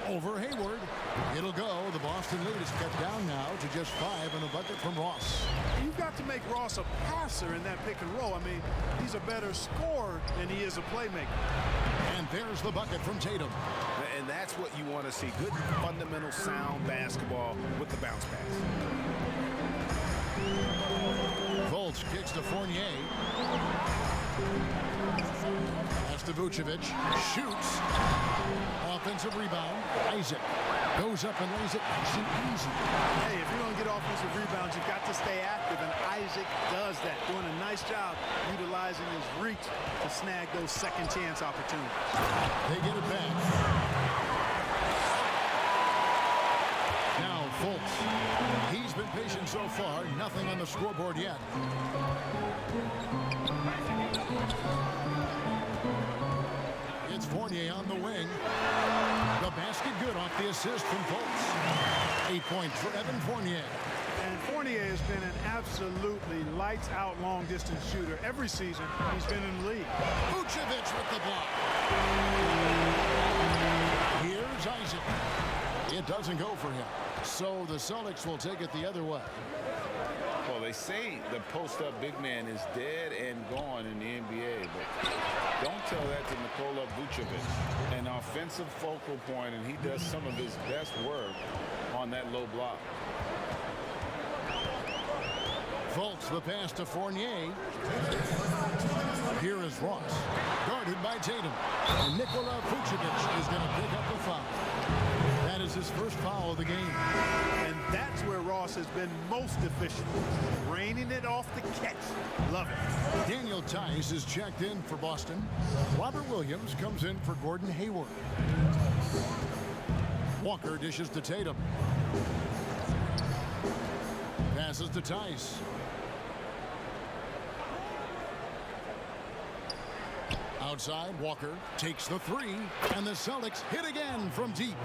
Over Hayward. It'll go. The Boston lead is cut down now to just 5 and a bucket from Ross. You've got to make Ross a passer in that pick and roll. I mean, he's a better scorer than he is a playmaker. And there's the bucket from Tatum. And that's what you want to see. Good fundamental sound basketball with the bounce pass. Fultz kicks to Fournier. Pass to Vucevic. Shoots. Offensive rebound. Isaac goes up and lays it nice and easy. Hey, if you're going to get offensive rebounds, you've got to stay active, and Isaac does that, doing a nice job utilizing his reach to snag those second chance opportunities. They get it back. Now Fultz. He's been patient so far. Nothing on the scoreboard yet. It's Fournier on the wing. The basket good off the assist from Fultz. 8 points for Evan Fournier. And Fournier has been an absolutely lights-out long-distance shooter every season he's been in the league. Vucevic with the block. Here's Isaac. It doesn't go for him. So the Celtics will take it the other way. Well, they say the post-up big man is dead and gone in the NBA, but don't tell that to Nikola Vucevic, an offensive focal point, and he does some of his best work on that low block. Fultz the pass to Fournier. Here is Ross, guarded by Tatum. And Nikola Vucevic is going to pick up the foul. That is his first foul of the game. And that's where Ross has been most efficient, raining it off the catch. Love it. Daniel Tice is checked in for Boston. Robert Williams comes in for Gordon Hayward. Walker dishes to Tatum. Passes to Tice. Outside, Walker takes the three, and the Celtics hit again from deep.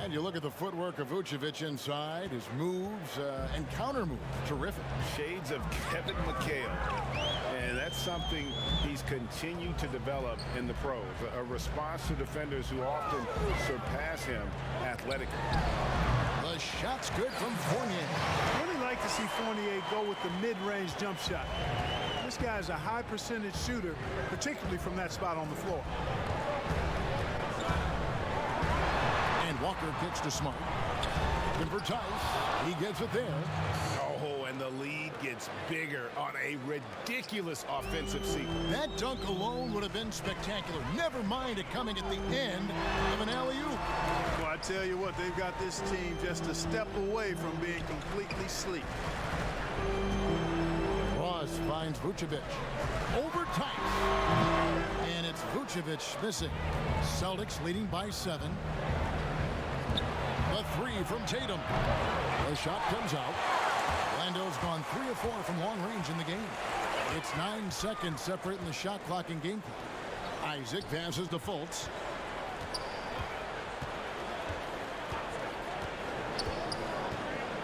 And you look at the footwork of Vucevic inside, his moves and counter moves, terrific. Shades of Kevin McHale, and that's something he's continued to develop in the pros, a response to defenders who often surpass him athletically. The shot's good from Fournier. I really like to see Fournier go with the mid-range jump shot. This guy's a high percentage shooter, particularly from that spot on the floor. And Walker kicks to Smart. And for Tice, he gets it there. Oh, and the lead gets bigger on a ridiculous offensive sequence. That dunk alone would have been spectacular. Never mind it coming at the end of an alley-oop. Well, I tell you what, they've got this team just a step away from being completely sleep. Ross finds Vucevic. Over Tice. And it's Vucevic missing. Celtics leading by 7. The three from Tatum. The shot comes out. Orlando's gone 3 of 4 from long range in the game. It's 9 seconds separating the shot clock and game clock. Isaac passes to Fultz.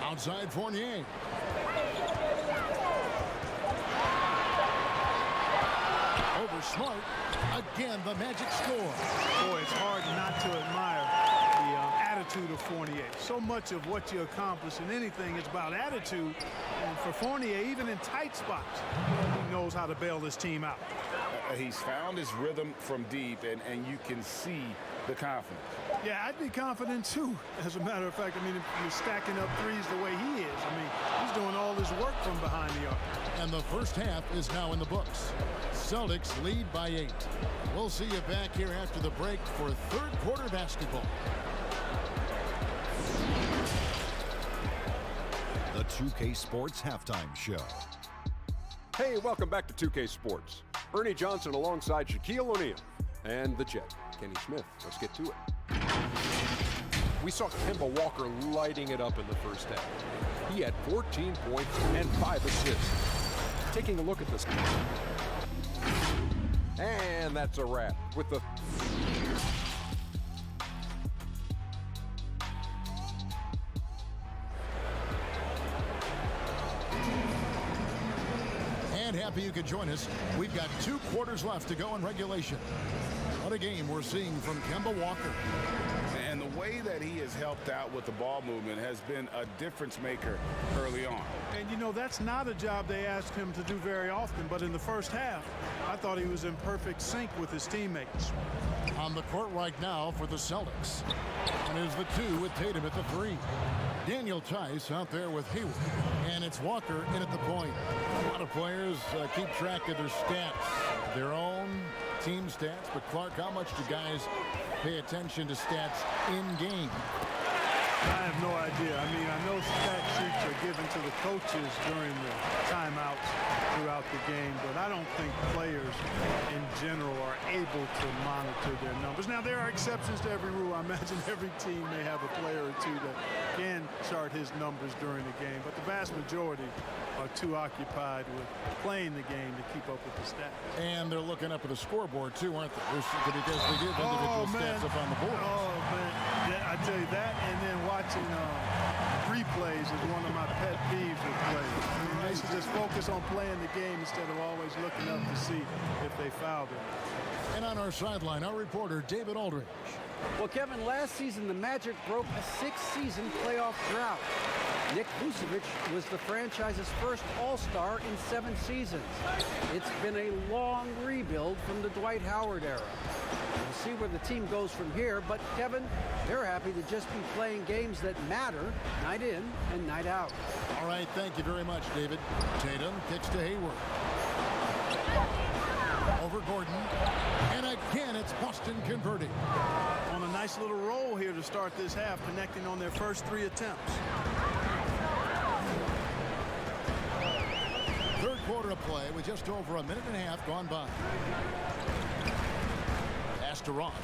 Outside Fournier. Over Smart. Again, the magic score. Boy, it's hard not to admire the attitude of Fournier. So much of what you accomplish in anything is about attitude. And for Fournier, even in tight spots, he knows how to bail this team out. He's found his rhythm from deep, and you can see the confidence. Yeah, I'd be confident too. As a matter of fact, I mean, if you're stacking up threes the way he is, I mean, he's doing all his work from behind the arc. And the first half is now in the books. Celtics lead by 8. We'll see you back here after the break for third quarter basketball. The 2K Sports Halftime Show. Hey, welcome back to 2K Sports. Ernie Johnson alongside Shaquille O'Neal and the Jet, Kenny Smith. Let's get to it. We saw Kemba Walker lighting it up in the first half. He had 14 points and 5 assists. Taking a look at this. And that's a wrap with the... And happy you could join us. We've got 2 quarters left to go in regulation. What a game we're seeing from Kemba Walker. And the way that he has helped out with the ball movement has been a difference maker early on. And, you know, that's not a job they asked him to do very often, but in the first half, I thought he was in perfect sync with his teammates. On the court right now for the Celtics. And there's the 2 with Tatum at the 3. Daniel Tice out there with Hayward. And it's Walker in at the point. A lot of players keep track of their stats, their own team stats. But Clark, how much do guys pay attention to stats in game? I have no idea. I mean, I know stat sheets are given to the coaches during the timeouts throughout the game, but I don't think players in general are able to monitor their numbers. Now, there are exceptions to every rule. I imagine every team may have a player or two that can chart his numbers during the game, but the vast majority are too occupied with playing the game to keep up with the stats. And they're looking up at the scoreboard, too, aren't they? Because they give individual stats up on the board. Oh, man. Yeah, I tell you that, and then watching replay plays is one of my pet peeves with players. I mean, they should just focus on playing the game instead of always looking up to see if they fouled it. And on our sideline, our reporter, David Aldridge. Well, Kevin, last season the Magic broke a 6-season playoff drought. Nick Vucevic was the franchise's first All-Star in 7 seasons. It's been a long rebuild from the Dwight Howard era. We'll see where the team goes from here, but Kevin, they're happy to just be playing games that matter night in and night out. All right, thank you very much, David. Tatum kicks to Hayward. Over Gordon. And again, it's Boston converting. On a nice little roll here to start this half, connecting on their first 3 attempts. Third quarter of play with just over a minute and a half gone by. Pass to Ross.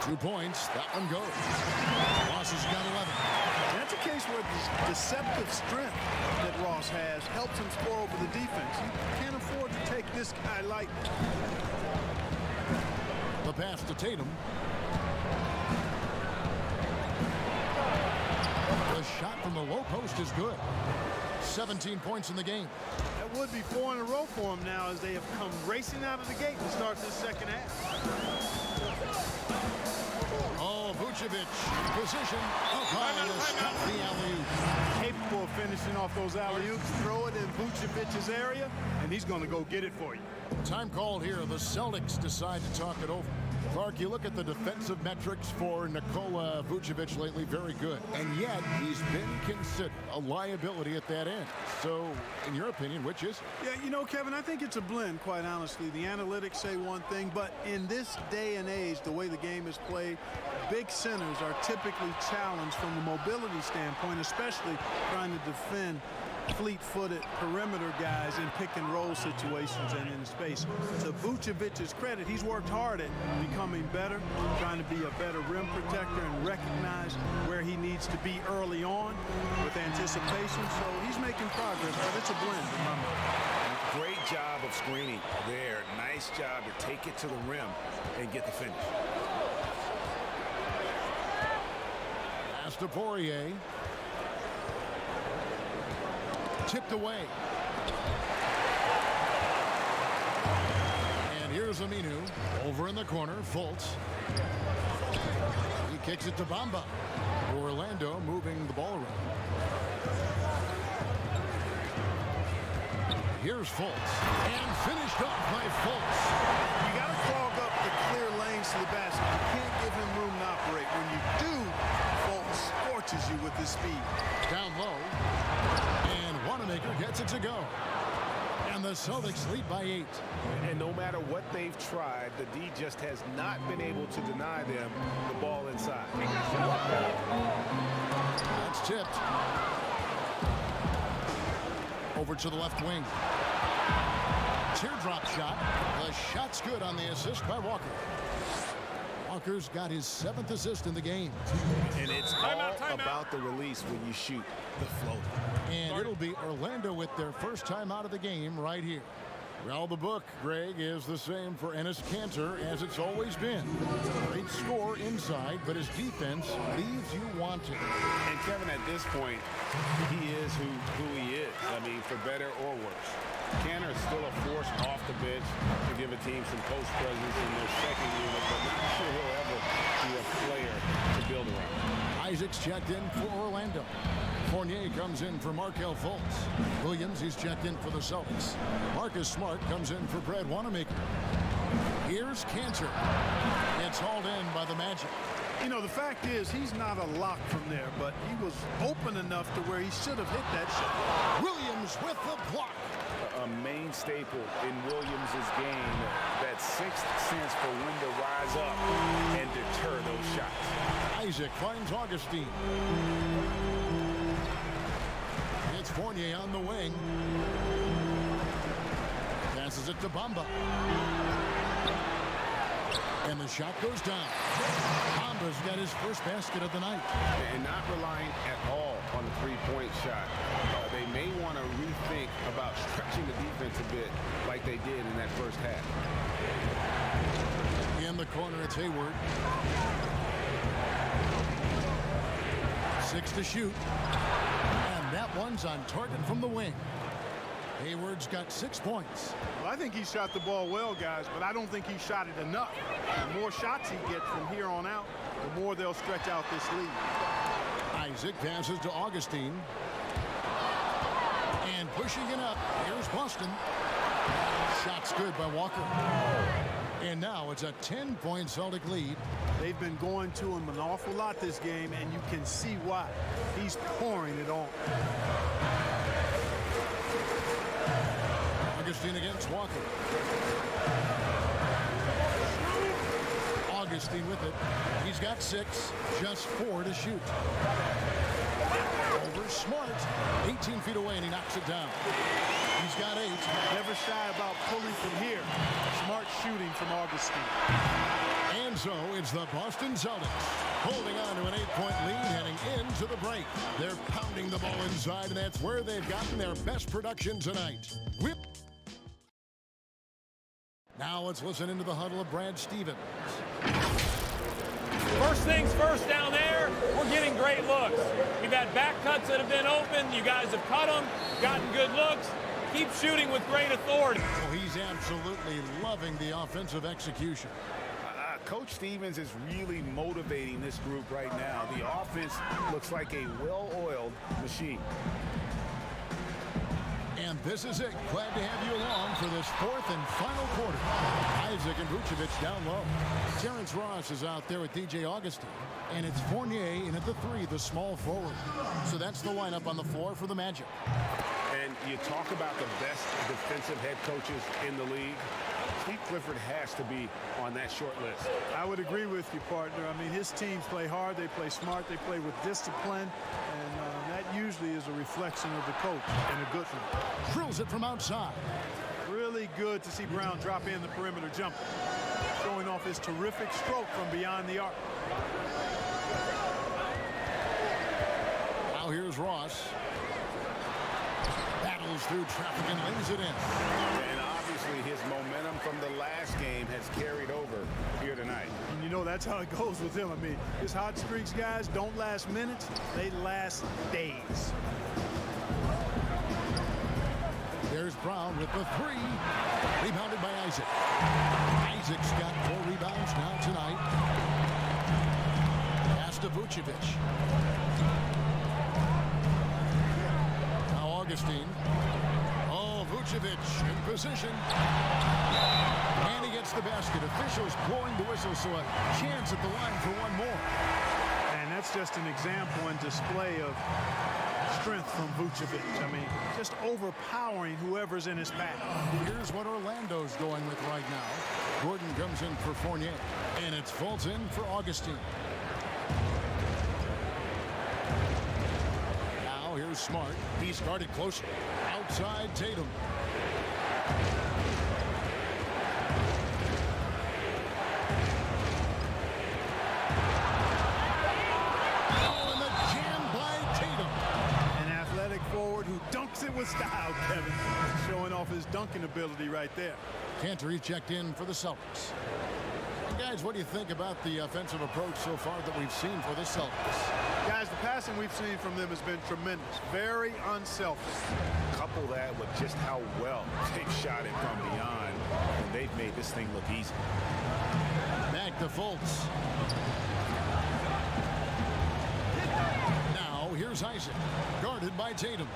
2 points. That one goes. Ross has got 11. That's a case where the deceptive strength that Ross has helps him score over the defense. You can't afford to take this guy lightly. The pass to Tatum. The shot from the low post is good. 17 points in the game. That would be 4 in a row for him now as they have come racing out of the gate to start this second half. Oh, Vucevic, position, up high to stop the alley-oop. Capable of finishing off those alley-oops, throw it in Vucevic's area, and he's going to go get it for you. Time called here. The Celtics decide to talk it over. Clark, you look at the defensive metrics for Nikola Vucevic lately, very good. And yet, he's been considered a liability at that end. So, in your opinion, which is it? Yeah, you know, Kevin, I think it's a blend, quite honestly. The analytics say one thing, but in this day and age, the way the game is played, big centers are typically challenged from the mobility standpoint, especially trying to defend fleet-footed perimeter guys in pick-and-roll situations and in space. To Vucevic's credit, he's worked hard at becoming better, trying to be a better rim protector and recognize where he needs to be early on with anticipation. So he's making progress, but it's a blend in my mind. Great job of screening there. Nice job to take it to the rim and get the finish. Pass to Poirier. Tipped away. And here's Aminu. Over in the corner, Fultz. He kicks it to Bamba. Orlando moving the ball around. Here's Fultz. And finished off by Fultz. You got to clog up the clear lanes to the basket. You can't give him room to operate. When you do, Fultz scorches you with his speed. Down low. Wanamaker gets it to go. And the Celtics lead by 8. And no matter what they've tried, the D just has not been able to deny them the ball inside. That's tipped. Over to the left wing. Teardrop shot. The shot's good on the assist by Walker. Walker's got his 7th assist in the game. And it's all about the release when you shoot the floater. And it'll be Orlando with their first time out of the game right here. Well, the book, Greg, is the same for Enes Kanter as it's always been. Great score inside, but his defense leaves you wanting. And Kevin, at this point, he is who he is. I mean, for better or worse. Kanter is still a force off the bench to give a team some post presence in their second unit, but not sure he'll ever be a player to build around. Isaac's checked in for Orlando. Fournier comes in for Markelle Fultz. Williams, he's checked in for the Celtics. Marcus Smart comes in for Brad Wanamaker. Here's Kanter. It's hauled in by the Magic. You know, the fact is he's not a lock from there, but he was open enough to where he should have hit that shot. Williams with the block. A main staple in Williams' game, that sixth sense for when to rise up and deter those shots. Isaac finds Augustine. It's Fournier on the wing. Passes it to Bamba. And the shot goes down. Bamba's got his first basket of the night. And not relying at all on the three-point shot. They may want to rethink about stretching the defense a bit like they did in that first half. In the corner, it's Hayward. 6 to shoot. And that one's on target from the wing. Hayward's got 6 points. Well, I think he shot the ball well, guys, but I don't think he shot it enough. The more shots he gets from here on out, the more they'll stretch out this lead. Isaac passes to Augustine. And pushing it up, here's Boston. Shot's good by Walker. And now it's a 10-point Celtic lead. They've been going to him an awful lot this game, and you can see why. He's pouring it on. Augustine against Walker. Augustine with it. He's got 6, just 4 to shoot. Over Smart, 18 feet away, and he knocks it down. He's got 8. Never shy about pulling from here. Smart shooting from Augustine. And so it's the Boston Celtics holding on to an 8-point lead heading into the break. They're pounding the ball inside, and that's where they've gotten their best production tonight. Now let's listen into the huddle of Brad Stevens. First things first down there, we're getting great looks. We've had back cuts that have been open. You guys have cut them, gotten good looks. Keep shooting with great authority. Oh, he's absolutely loving the offensive execution. Coach Stevens is really motivating this group right now. The offense looks like a well-oiled machine. And this is it. Glad to have you along for this 4th and final quarter. Isaac and Vucevic down low. Terrence Ross is out there with DJ Augustine. And it's Fournier in at the 3, the small forward. So that's the lineup on the floor for the Magic. And you talk about the best defensive head coaches in the league. Steve Clifford has to be on that short list. I would agree with you, partner. I mean, his teams play hard, they play smart, they play with discipline, and that usually is a reflection of the coach, and a good one. Drills it from outside. Really good to see Brown drop in the perimeter jumper, showing off his terrific stroke from beyond the arc. Now here's Ross. Battles through traffic and lays it in. And obviously his momentum from the last game has carried over here tonight. And you know that's how it goes with him. I mean, his hot streaks, guys, don't last minutes, they last days. There's Brown with the 3. Rebounded by Isaac. Isaac's got 4 rebounds now tonight. Pass to Vucevic. Now Augustine. Oh, Vucevic in position. And he gets the basket. Officials blowing the whistle, so a chance at the line for one more. And that's just an example and display of strength from Vucevic. I mean, just overpowering whoever's in his path. Here's what Orlando's going with right now. Gordon comes in for Fournier, and it's Fultz in for Augustine. Now here's Smart. He's guarded closely. Outside Tatum. With style, Kevin. Showing off his dunking ability right there. Cantor checked in for the Celtics. And guys, what do you think about the offensive approach so far that we've seen for the Celtics? Guys, the passing we've seen from them has been tremendous. Very unselfish. Couple that with just how well they've shot it from beyond, and they've made this thing look easy. Back to Fultz. Now here's Isaac, guarded by Tatum.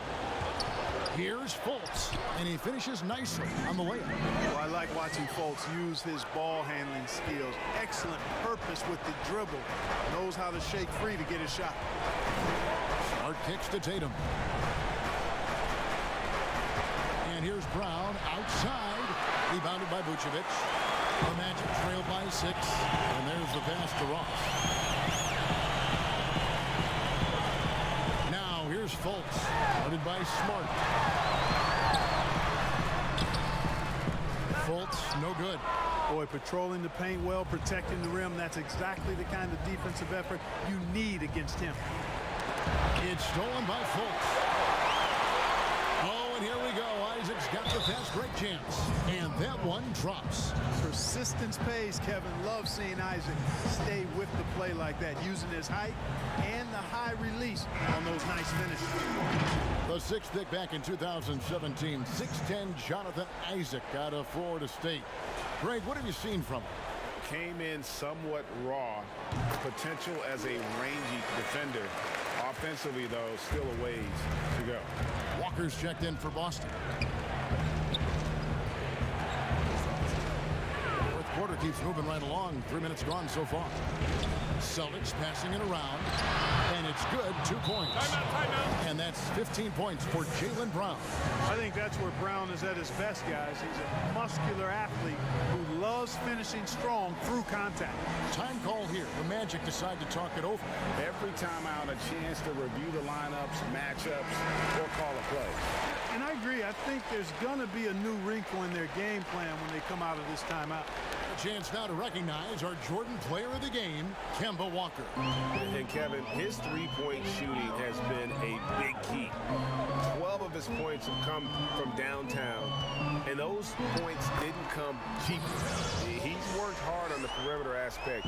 Here's Fultz, and he finishes nicely on the layup. Well, I like watching Fultz use his ball handling skills. Excellent purpose with the dribble. Knows how to shake free to get his shot. Smart kicks to Tatum. And here's Brown outside. Rebounded by Vucevic. The Magic trail by 6. And there's the pass to Ross. Here's Fultz, guarded by Smart. Fultz, no good. Boy, patrolling the paint well, protecting the rim. That's exactly the kind of defensive effort you need against him. It's stolen by Fultz. Oh, and here we go. Isaac's got the fast break chance. And that one drops. Persistence pays, Kevin. Love seeing Isaac stay with the play like that, using his height and the high release on those nice finishes. The sixth pick back in 2017, 6'10" Jonathan Isaac out of Florida State. Greg, what have you seen from him? Came in somewhat raw. Potential as a rangy defender. Offensively, though, still a ways to go. Walker's checked in for Boston. Fourth quarter keeps moving right along. 3 minutes gone so far. Celtics passing it around, and it's good. 2 points. Timeout. And that's 15 points for Jaylen Brown. I think that's where Brown is at his best, guys. He's a muscular athlete who loves finishing strong through contact. Time call here. The Magic decide to talk it over. Every time out, a chance to review the lineups, matchups, or call a play. And I agree. I think there's going to be a new wrinkle in their game plan when they come out of this timeout. A chance now to recognize our Jordan player of the game, Kemba Walker. And Kevin, his three-point shooting has been a big key. 12 of his points have come from downtown, and those points didn't come cheap. He's worked hard on the perimeter aspect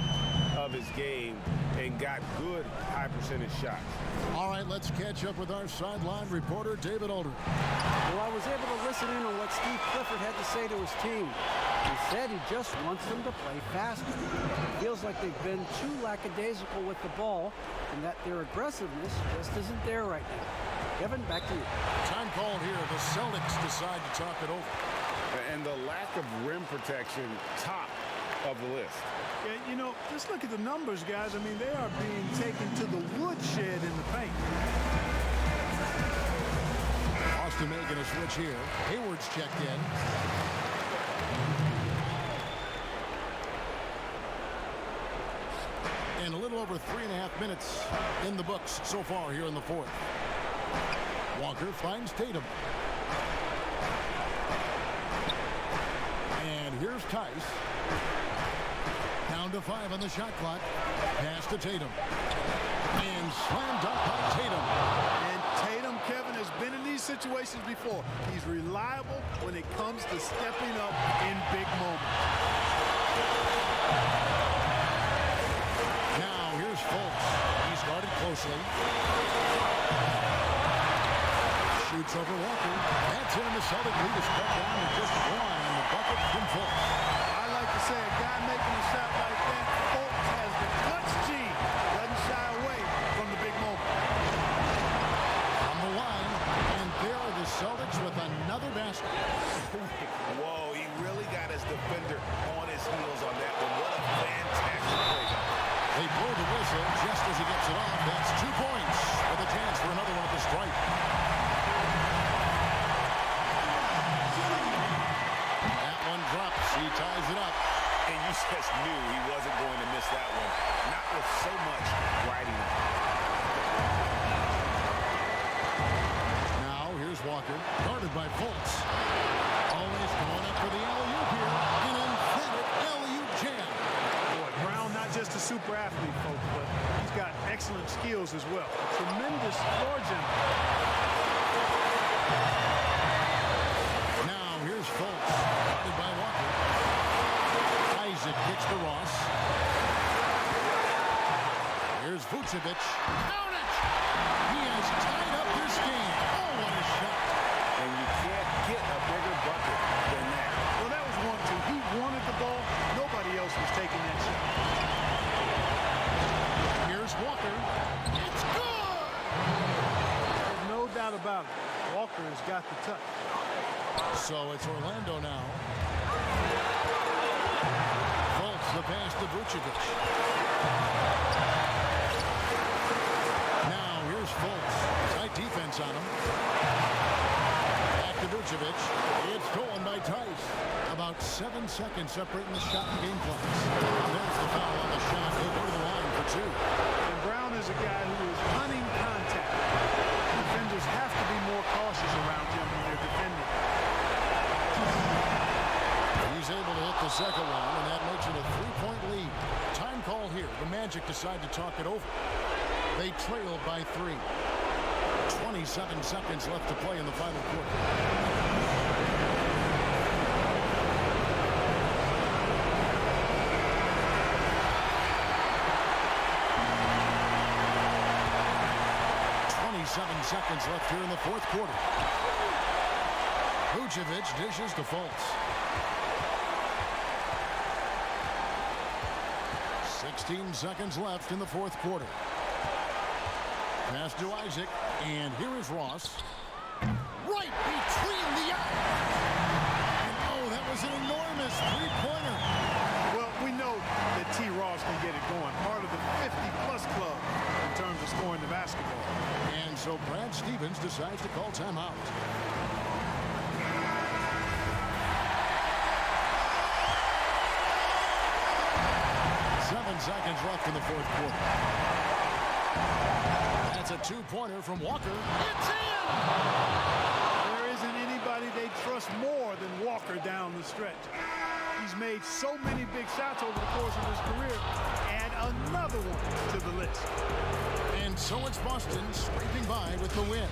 of his game and got good high percentage shots. All right, let's catch up with our sideline reporter, David Aldridge. Well, I was able to listen in on what Steve Clifford had to say to his team. He said he just wants them to play faster. It feels like they've been too lackadaisical with the ball and that their aggressiveness just isn't there right now. Kevin, back to you. Time call here. The Celtics decide to talk it over. And the lack of rim protection, top of the list. Yeah, you know, just look at the numbers, guys. I mean, they are being taken to the woodshed in the paint. Austin making a switch here. Hayward's checked in. And a little over 3.5 minutes in the books so far here in the fourth. Walker finds Tatum. And here's Tice. Down to 5 on the shot clock. Pass to Tatum. And slam dunk by Tatum. And Tatum, Kevin, has been in these situations before. He's reliable when it comes to stepping up in big moments. Now here's Fultz. He's guarded closely. Shoots over Walker. That's in. The Celtic lead is cut down to just 1 on the bucket from Fultz. I like to say a guy making a shot like that, Fultz has the clutch gene. Doesn't shy away from the big moment. On the line, and there are the Celtics with another basket. Whoa, he really got his defender on his heels on that one. What a fantastic play. They blow the whistle just as he gets it off. That's 2 points with a chance for another one at the stripe. That one drops. He ties it up. And you just knew he wasn't going to miss that one. Not with so much riding on. Now here's Walker, guarded by Fultz. Always going up for the alley-oop here. An emphatic alley-oop jam. Boy, Brown, not just a super athlete, folks, but he's got excellent skills as well. Tremendous floor general. Now here's Fultz, guarded by Walker. Isaac kicks to Ross. Here's Vucevic. Count it! He has tied up this game. Oh, what a shot. And you can't get a bigger bucket than that. Well, that was 1-2. He wanted the ball. Nobody else was taking that shot. Here's Walker. It's good! There's no doubt about it. Walker has got the touch. So it's Orlando now. Fultz the pass to Vucevic. Now here's Fultz. Tight defense on him. Back to Vucevic. It's stolen by Tice. About 7 seconds separating the shot and game clocks. There's the foul on the shot. He'll go to the line for 2. And Brown is a guy who is hunting contact. Defenders have to be more cautious around him when they're defending. He's able to hit the second one, and that makes it a 3-point lead. Time call here. The Magic decide to talk it over. They trail by 3. 27 seconds left to play in the final quarter. seconds left here in the fourth quarter. Vucevic dishes to Fultz. 16 seconds left in the fourth quarter. Pass to Isaac, and here is Ross. Right between the eyes. And oh, that was an enormous three-pointer. Well, we know that T. Ross can get it going. Part of the 50-plus club in terms of scoring the basketball. And so Brad Stevens decides to call timeout. Seconds left in the fourth quarter. That's a two-pointer from Walker. It's in! There isn't anybody they trust more than Walker down the stretch. He's made so many big shots over the course of his career. Add another one to the list. And so it's Boston scraping by with the win.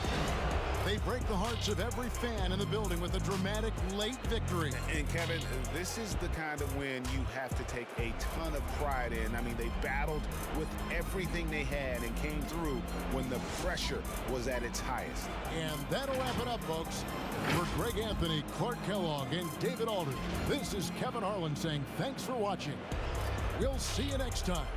They break the hearts of every fan in the building with a dramatic late victory. And Kevin, this is the kind of win you have to take a ton of pride in. I mean, they battled with everything they had and came through when the pressure was at its highest. And that'll wrap it up, folks. For Greg Anthony, Clark Kellogg, and David Alden, this is Kevin Harlan saying thanks for watching. We'll see you next time.